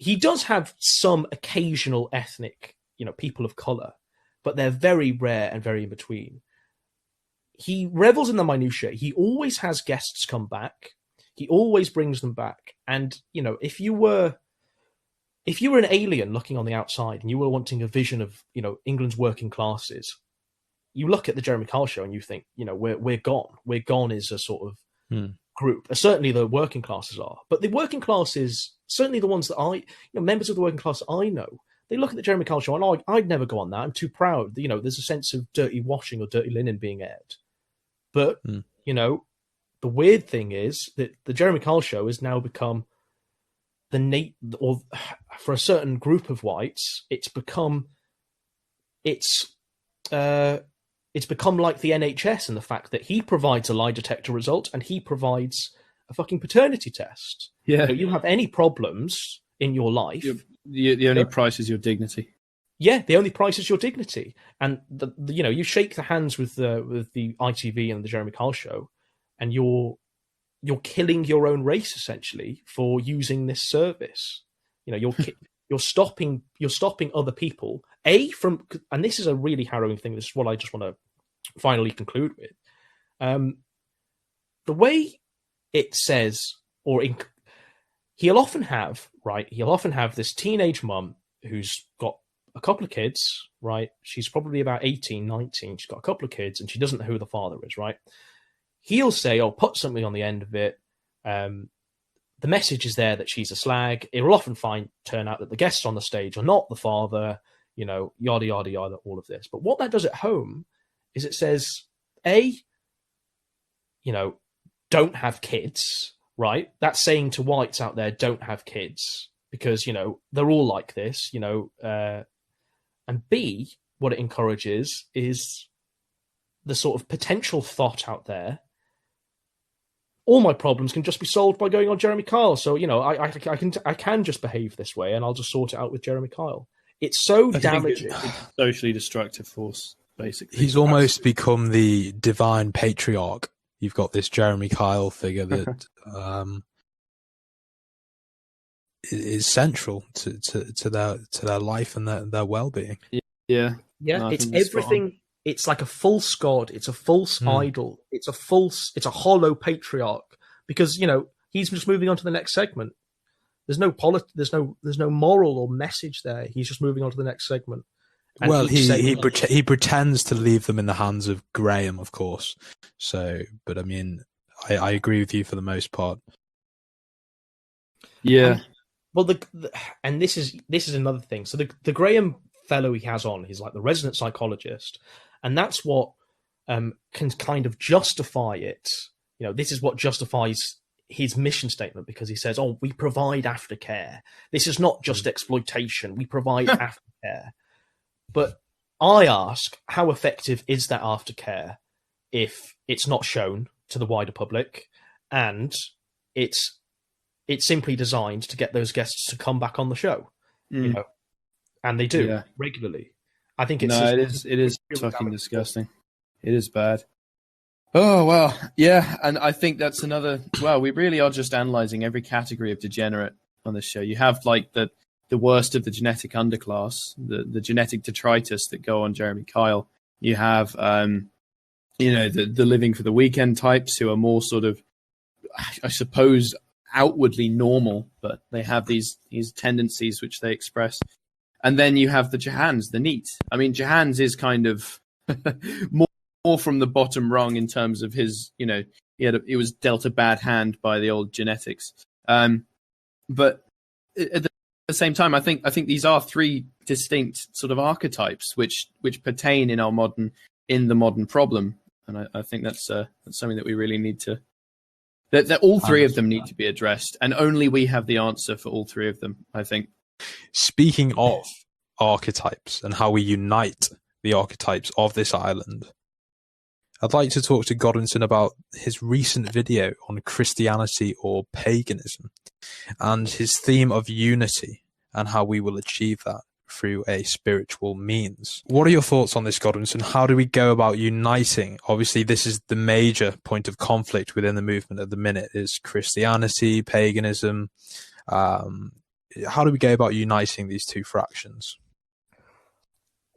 He does have some occasional ethnic, people of color, but they're very rare and very in between. He revels in the minutiae. He always has guests come back. He always brings them back. And, if you were an alien looking on the outside and you were wanting a vision of, England's working classes, you look at the Jeremy Kyle show and you think, we're gone. We're gone is a sort of group. Certainly the working classes are. But the working classes, certainly the ones that members of the working class I know, they look at the Jeremy Kyle show and I'd never go on that. I'm too proud. There's a sense of dirty washing or dirty linen being aired. But, the weird thing is that the Jeremy Kyle show has now become or for a certain group of whites, it's become like the NHS in the fact that he provides a lie detector result and he provides a fucking paternity test. Yeah. So you have any problems in your life, the only price is your dignity. Yeah, the only price is your dignity. And you shake the hands with the ITV and the Jeremy Kyle show, and you're killing your own race essentially for using this service. You're stopping other people from, and this is a really harrowing thing. This is what I just want to finally conclude with. The way it says, he'll often have this teenage mum who's got a couple of kids, right? She's probably about 18, 19. She's got a couple of kids and she doesn't know who the father is, right? He'll say, put something on the end of it. The message is there that she's a slag. It will often turn out that the guests on the stage are not the father, yada, yada, yada, all of this. But what that does at home is it says, don't have kids, right? That's saying to whites out there, don't have kids because, they're all like this, and B, what it encourages is the sort of potential thought out there. All my problems can just be solved by going on Jeremy Kyle. So, I can just behave this way and I'll just sort it out with Jeremy Kyle. It's so damaging. It's a socially destructive force, basically. He's almost become the divine patriarch. You've got this Jeremy Kyle figure that is central to their life and their well-being. Yeah. No, it's everything. It's like a false god. It's a false idol. It's a hollow patriarch because, he's just moving on to the next segment. There's no there's no moral or message there. He's just moving on to the next segment. And well, he pretends to leave them in the hands of Graham, of course. So, but I mean, I agree with you for the most part. Yeah. And this is another thing. So the Graham fellow he has on, he's like the resident psychologist, and that's what can kind of justify it. This is what justifies his mission statement because he says, we provide aftercare. This is not just exploitation. We provide aftercare. But I ask, how effective is that aftercare if it's not shown to the wider public and it's simply designed to get those guests to come back on the show, and they do regularly. I think it is fucking disgusting. It is bad. Oh, well, yeah, and I think that's another. Well, we really are just analysing every category of degenerate on this show. You have like the worst of the genetic underclass, the genetic detritus that go on Jeremy Kyle. You have, the living for the weekend types who are more sort of, I suppose, outwardly normal, but they have these tendencies which they express. And then you have the Jahans, the neat. I mean, Jahans is kind of more from the bottom rung in terms of his, he was dealt a bad hand by the old genetics. But at the same time, I think these are three distinct sort of archetypes which pertain in the modern problem, and I think that's something that we really need to. That all three of them need to be addressed, and only we have the answer for all three of them, I think. Speaking of archetypes and how we unite the archetypes of this island, I'd like to talk to Godwinson about his recent video on Christianity or paganism and his theme of unity and how we will achieve that through a spiritual means. What are your thoughts on this, Godwinson? How do we go about uniting? Obviously, this is the major point of conflict within the movement at the minute, is Christianity, paganism. How do we go about uniting these two fractions?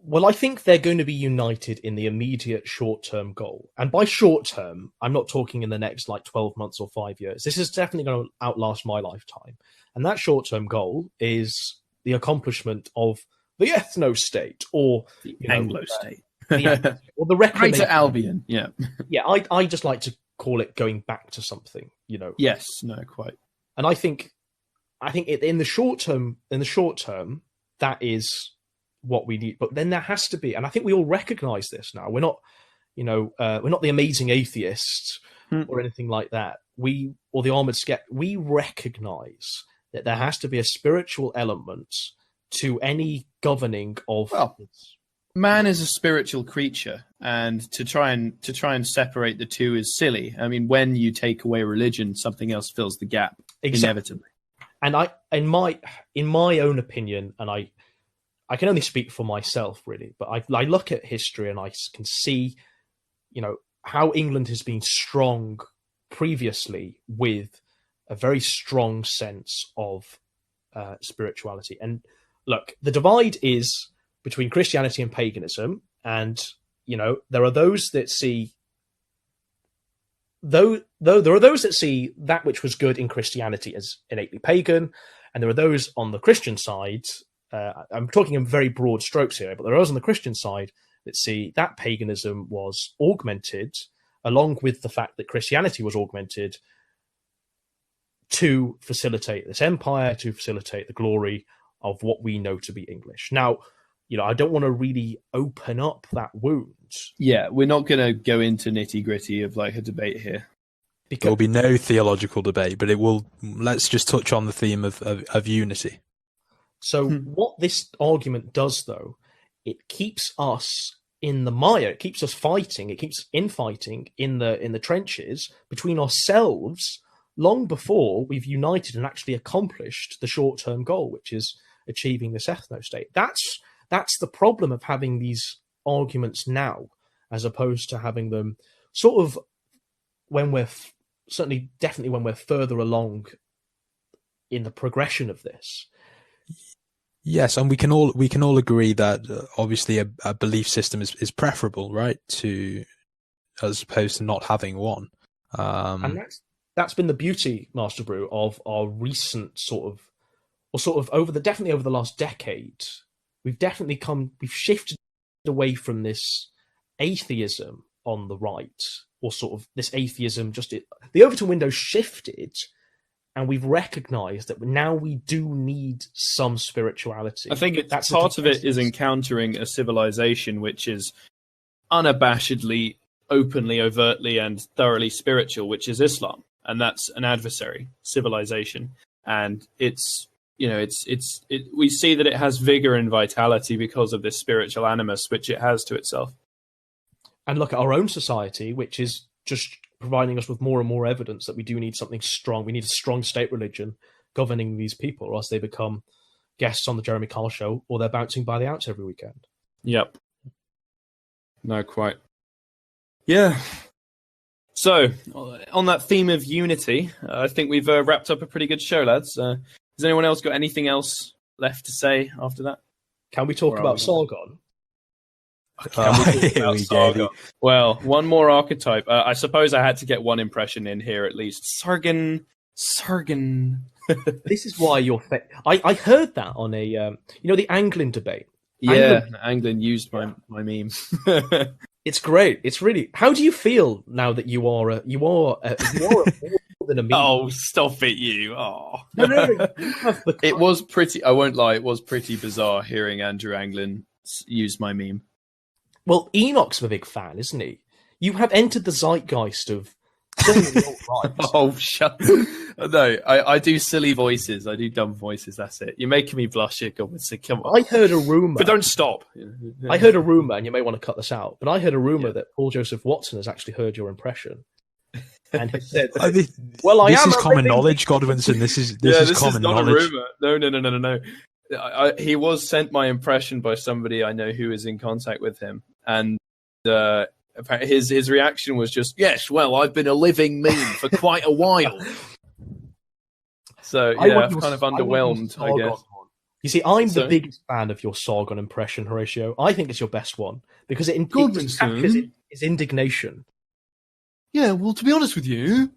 Well, I think they're going to be united in the immediate short-term goal. And by short-term, I'm not talking in the next 12 months or 5 years. This is definitely going to outlast my lifetime. And that short-term goal is the accomplishment of the ethno-state, or the Anglo-state. Or the reclamation. Greater Albion, yeah. Yeah, I just like to call it going back to something, Yes, no, quite. And I think in the short term, that is what we need. But then there has to be, and I think we all recognize this now. We're not, we're not the amazing atheists or anything like that. Or the armored skeptic. We recognize that there has to be a spiritual element to any governing of. Well, man is a spiritual creature, and to try and separate the two is silly. I mean, when you take away religion, something else fills the gap, inevitably. And in my own opinion, and I can only speak for myself really, but I look at history and I can see, how England has been strong previously with a very strong sense of spirituality. And look, the divide is between Christianity and paganism, and there are those that see. Though there are those that see that which was good in Christianity as innately pagan, and there are those on the Christian side. I'm talking in very broad strokes here, but there are those on the Christian side that see that paganism was augmented, along with the fact that Christianity was augmented to facilitate this empire, to facilitate the glory of what we know to be English. Now, I don't want to really open up that wound. Yeah, we're not going to go into nitty-gritty of a debate here. There will be no theological debate, but let's just touch on the theme of unity. So what this argument does, though, it keeps us in the mire. It keeps us fighting. It keeps infighting in the trenches between ourselves long before we've united and actually accomplished the short-term goal, which is achieving this ethno-state. That's the problem of having these arguments now, as opposed to having them sort of when we're definitely when we're further along in the progression of this. Yes, and we can all agree that obviously a belief system is preferable, right, to as opposed to not having one. And that's been the beauty, Master Brew, of our recent sort of over the last decade. We've shifted away from this atheism on the right, or sort of this atheism. The Overton window shifted, and we've recognised that now we do need some spirituality. I think that's part of it is encountering a civilization which is unabashedly, openly, overtly, and thoroughly spiritual, which is Islam, and that's an adversary civilization, and we see that it has vigor and vitality because of this spiritual animus which it has to itself. And look at our own society, which is just providing us with more and more evidence that we do need something strong. We need a strong state religion governing these people, or else they become guests on the Jeremy Kyle show, or they're bouncing by the outs every weekend. Yep. No, quite. Yeah. So, on that theme of unity, I think we've wrapped up a pretty good show, lads. Has anyone else got anything else left to say after that? Can we talk Or are about we- Sargon? Here we go. Sargon? Well, one more archetype. I suppose I had to get one impression in here at least. Sargon. This is why you're. I heard that on a the Anglin debate. Yeah, Anglin used my meme. It's great. It's really. How do you feel now that you are more than a meme? Oh, stop it, you! Oh, No. You have become- it was pretty. I won't lie. It was pretty bizarre hearing Andrew Anglin use my meme. Well, Enoch's a big fan, isn't he? You have entered the zeitgeist of. Right. Oh, shut! No, I do silly voices. I do dumb voices. That's it. You're making me blush here, Godwinson. Come on. I heard a rumor. But don't stop. I heard a rumor, and you may want to cut this out. But I heard a rumor that Paul Joseph Watson has actually heard your impression, and he said, "Well, this is common knowledge, Godwinson. This is common not knowledge." A rumor. No. He was sent my impression by somebody I know who is in contact with him, and his reaction was just, "Yes, well, I've been a living meme for quite a while." So yeah, I'm kind of underwhelmed, I guess. You see, I'm the biggest fan of your Sargon impression, Horatio. I think it's your best one because it captures his indignation. Yeah, well, to be honest with you,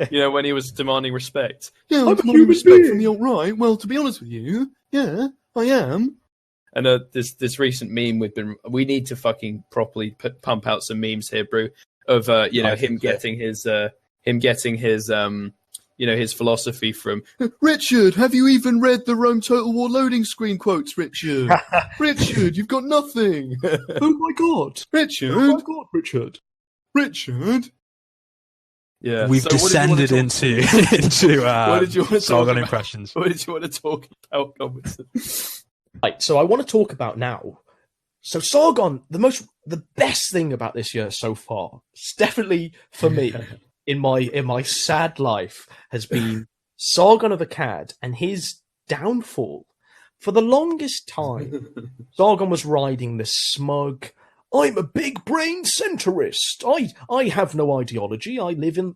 when he was demanding respect. Yeah, I'm demanding respect from the alt-right. Well, to be honest with you, yeah, I am. And this recent meme we need to fucking properly pump out some memes here, bro, of him getting his his philosophy from Richard. Have you even read the Rome Total War loading screen quotes, Richard? Richard, you've got nothing. Oh my god, Richard! Oh my god, Richard! Yeah, we've descended into Sargon impressions. What did you want to talk about, Godwinson? Right, so I want to talk about now. So Sargon, the best thing about this year so far, it's definitely for me in my sad life, has been Sargon of Akkad and his downfall. For the longest time, Sargon was riding this smug, "I'm a big brain centrist. I have no ideology. I live in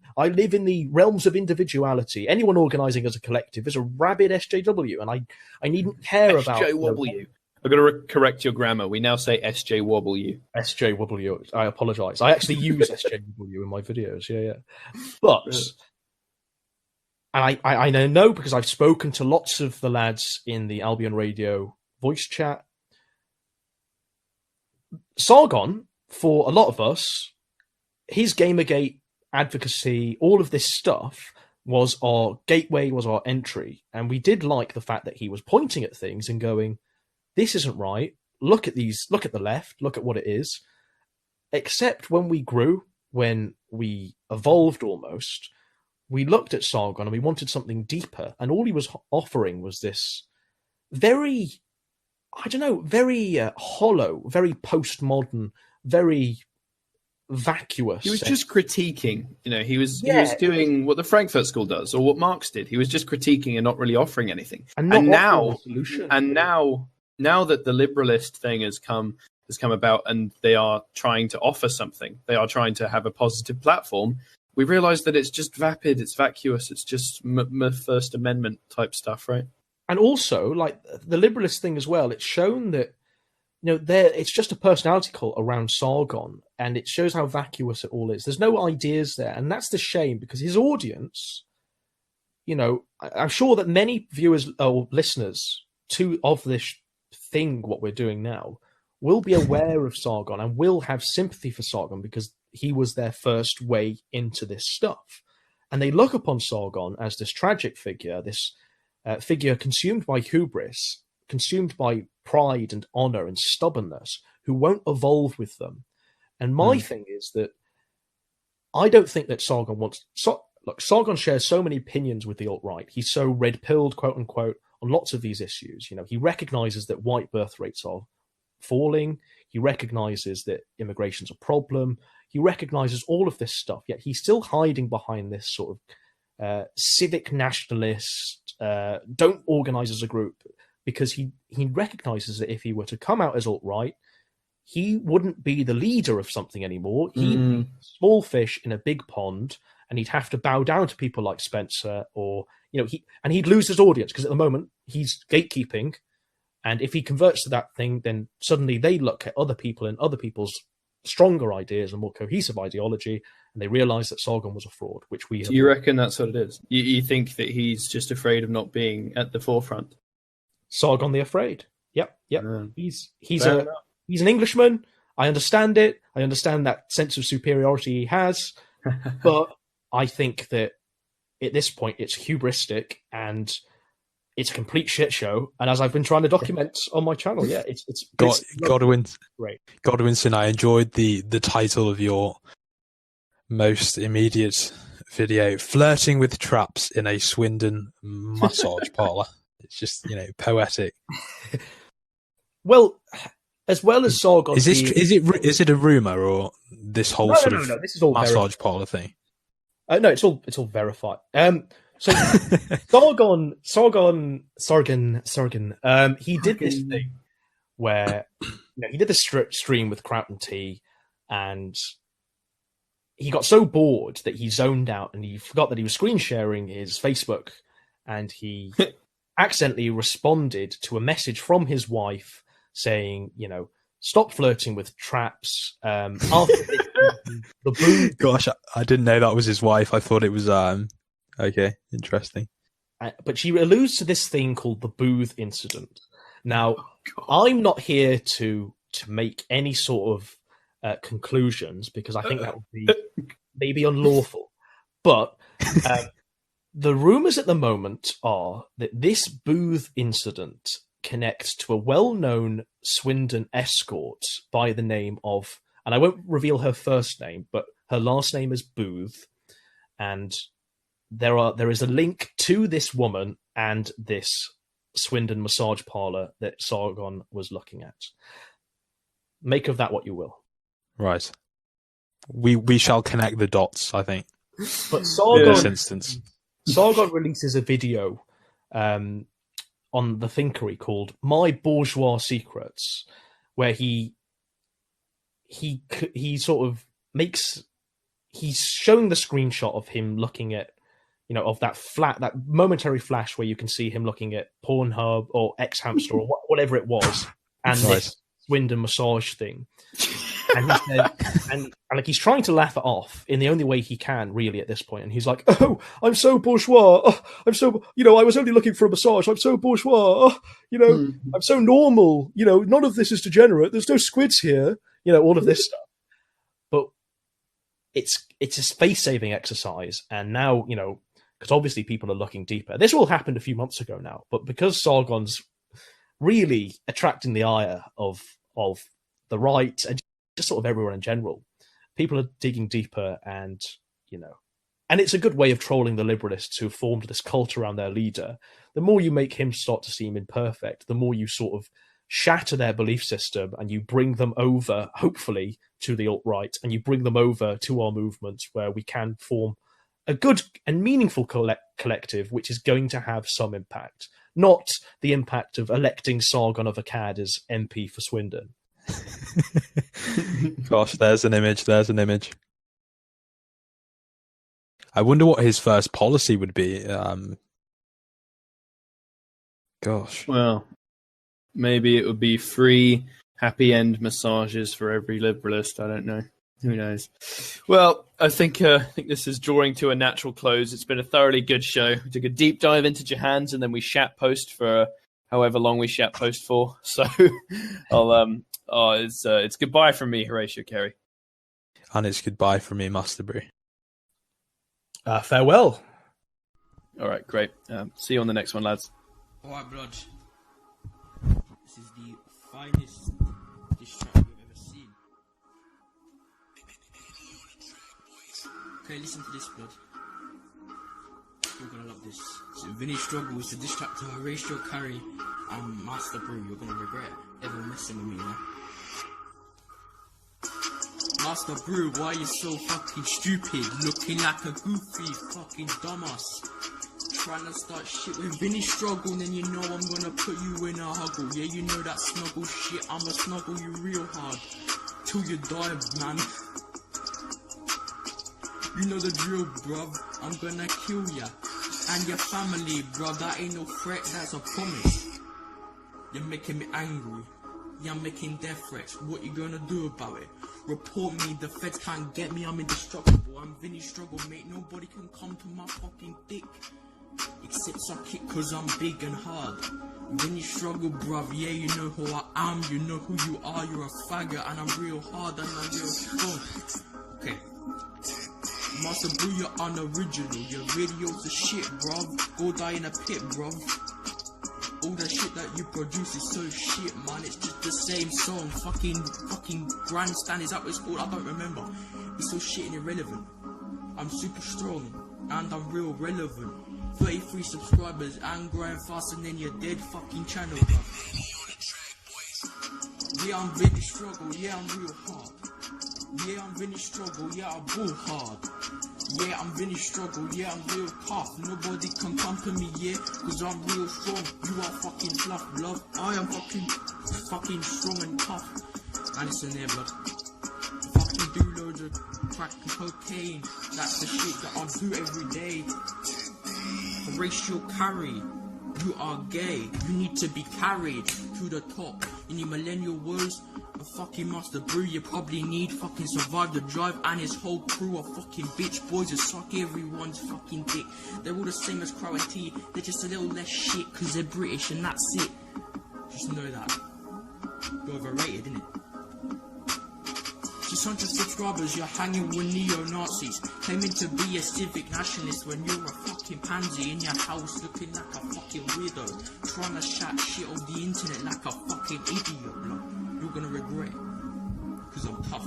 the realms of individuality. Anyone organising as a collective is a rabid SJW, and I needn't care about SJW. I've got to correct your grammar. We now say SJW. SJW. I apologise. I actually use SJW in my videos. Yeah. But and I know because I've spoken to lots of the lads in the Albion Radio voice chat. Sargon, for a lot of us, his Gamergate advocacy, all of this stuff was our gateway, was our entry. And we did like the fact that he was pointing at things and going, this isn't right. Look at these, look at the left, look at what it is. Except when we grew, when we evolved almost, we looked at Sargon and we wanted something deeper. And all he was offering was this very hollow, very postmodern, very vacuous. He was just critiquing. He was doing what the Frankfurt School does, or what Marx did. He was just critiquing and not really offering anything. And now that the liberalist thing has come about, and they are trying to offer something, they are trying to have a positive platform. We realise that it's just vapid, it's vacuous, it's just First Amendment type stuff, right? And also, like the liberalist thing as well, it's shown that it's just a personality cult around Sargon, and it shows how vacuous it all is. There's no ideas there, and that's the shame because his audience, I'm sure that many viewers or listeners of this thing, what we're doing now, will be aware of Sargon and will have sympathy for Sargon because he was their first way into this stuff, and they look upon Sargon as this tragic figure, this figure consumed by hubris, consumed by pride and honor and stubbornness, who won't evolve with them. And my thing is that I don't think that Sargon wants... Look, Sargon shares so many opinions with the alt-right. He's so red-pilled, quote-unquote, on lots of these issues. He recognizes that white birth rates are falling. He recognizes that immigration's a problem. He recognizes all of this stuff, yet he's still hiding behind this sort of civic nationalist, don't organize as a group, because he recognizes that if he were to come out as alt-right, he wouldn't be the leader of something anymore. He'd be a small fish in a big pond, and he'd have to bow down to people like Spencer, or he'd lose his audience because at the moment he's gatekeeping, and if he converts to that thing, then suddenly they look at other people and other people's stronger ideas and more cohesive ideology, and they realise that Sargon was a fraud. Which we do you reckon that's what it is? You think that he's just afraid of not being at the forefront? Sargon the Afraid. Yep. He's an Englishman. I understand it. I understand that sense of superiority he has, but I think that at this point it's hubristic and it's a complete shit show. And as I've been trying to document on my channel, it's great. Godwinson, I enjoyed the title of your most immediate video, "Flirting with Traps in a Swindon Massage Parlour." It's just, poetic. Well, as well as Sargon, is it a rumor, or this whole no, this is all massage parlor thing? No, it's all verified. So Sargon, he did this thing where he did this stream with Crown Tea, and he got so bored that he zoned out and he forgot that he was screen sharing his Facebook, and he accidentally responded to a message from his wife saying, stop flirting with traps. After the booth. Gosh, I didn't know that was his wife. I thought it was okay, interesting. But she alludes to this thing called the booth incident. Now, I'm not here to make any sort of conclusions, because I think that would be maybe unlawful. But the rumours at the moment are that this booth incident connects to a well-known Swindon escort by the name of, and I won't reveal her first name, but her last name is Booth, and there is a link to this woman and this Swindon massage parlour that Sargon was looking at. Make of that what you will. Right. We shall connect the dots, I think. But Sargon, in this instance, Sargon releases a video on the Thinkery called "My Bourgeois Secrets," where he sort of he's showing the screenshot of him looking at, of that momentary flash where you can see him looking at Pornhub or X Hamster or whatever it was, and this Swindon massage thing. And he said, and like he's trying to laugh it off in the only way he can, really, at this point. And he's like, "Oh, I'm so bourgeois. Oh, I'm so, I was only looking for a massage. I'm so bourgeois. Oh, I'm so normal. None of this is degenerate. There's no squids here. All of this stuff." But it's a space-saving exercise, and now because obviously people are looking deeper. This all happened a few months ago now, but because Sargon's really attracting the ire of the right and just sort of everyone in general, people are digging deeper, and and it's a good way of trolling the liberalists who formed this cult around their leader. The more you make him start to seem imperfect, the more you sort of shatter their belief system, and you bring them over, hopefully, to the alt-right, and you bring them over to our movement where we can form a good and meaningful collective which is going to have some impact, not the impact of electing Sargon of Akkad as MP for Swindon. Gosh, there's an image. I wonder what his first policy would be. Gosh. Well, maybe it would be free happy end massages for every liberalist. I don't know. Who knows? Well, I think this is drawing to a natural close. It's been a thoroughly good show. We took a deep dive into Jehans, and then we shat post for however long we shat post for. So, it's goodbye from me, Horatio Carey, and it's goodbye from me, Master Brew. Farewell. All right, great. See you on the next one, lads. All right, blood. This is the finest dish track you've ever seen. Okay, listen to this, blood. You're gonna love this. So Vinny Struggle is a dish track to Horatio Carey and Master Brew. You're gonna regret ever messing with me, man. Master Brew, why you so fucking stupid? Looking like a goofy fucking dumbass. trying to start shit with Vinny struggle, then you know I'm gonna put you in a huggle. Yeah, you know that snuggle shit, I'ma snuggle you real hard till you die, man. You know the drill, bruv, I'm gonna kill ya and your family, bruv. That ain't no threat, that's a promise. You're making me angry. Yeah, I'm making death threats. What you gonna do about it? Report me, the feds can't get me, I'm indestructible. I'm Vinny struggle, mate, nobody can come to my fucking dick except suck it cause I'm big and hard. Vinny struggle, bruv, yeah, you know who I am, you know who you are, you're a faggot and I'm real hard and I'm real strong. Okay. Master Brew, you're unoriginal, your videos are shit, bruv. Go die in a pit, bruv. All the shit that you produce is so shit, man. It's just the same song. Fucking grandstand, is that what it's called? I don't remember. It's so shit and irrelevant. I'm super strong and I'm real relevant. 33 subscribers and growing fast, and then you're dead fucking channel, bruv. Yeah, I'm Vinny struggle. Yeah, I'm real hard. Yeah, I'm Vinny struggle. Yeah, I ball hard. Yeah, I'm Vinny struggle, yeah, I'm real tough. Nobody can come to me, yeah, cause I'm real strong. You are fucking fluff, love. I am fucking strong and tough. And it's in there, blood. Fucking do loads of crack and cocaine. That's the shit that I do every day. Horatio carry. You are gay. You need to be carried to the top. In your millennial words, a fucking Master Brew, you probably need fucking Survive the Drive and his whole crew of fucking bitch boys who suck everyone's fucking dick. They're all the same as Crow and T, they're just a little less shit cause they're British and that's it. Just know that. You're overrated, innit? 600 subscribers, you're hanging with neo-Nazis, claiming to be a civic nationalist when you're a fucking pansy in your house looking like a fucking weirdo, trying to chat shit on the internet like a fucking idiot, bro. You're gonna regret it, cause I'm tough.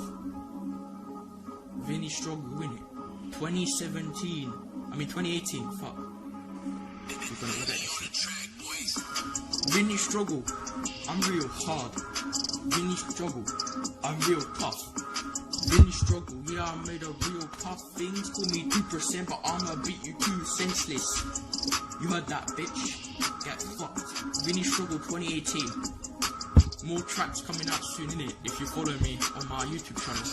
Vinny struggle, innit? 2018, fuck. You're gonna regret this. Vinny struggle, I'm real hard. Vinny struggle, I'm real tough. Vinny struggle, yeah, I made a real tough things. Call me 2%, but I'ma beat you too senseless. You heard that, bitch? Get fucked. Vinny struggle 2018. More tracks coming out soon, innit? If you follow me on my YouTube channel.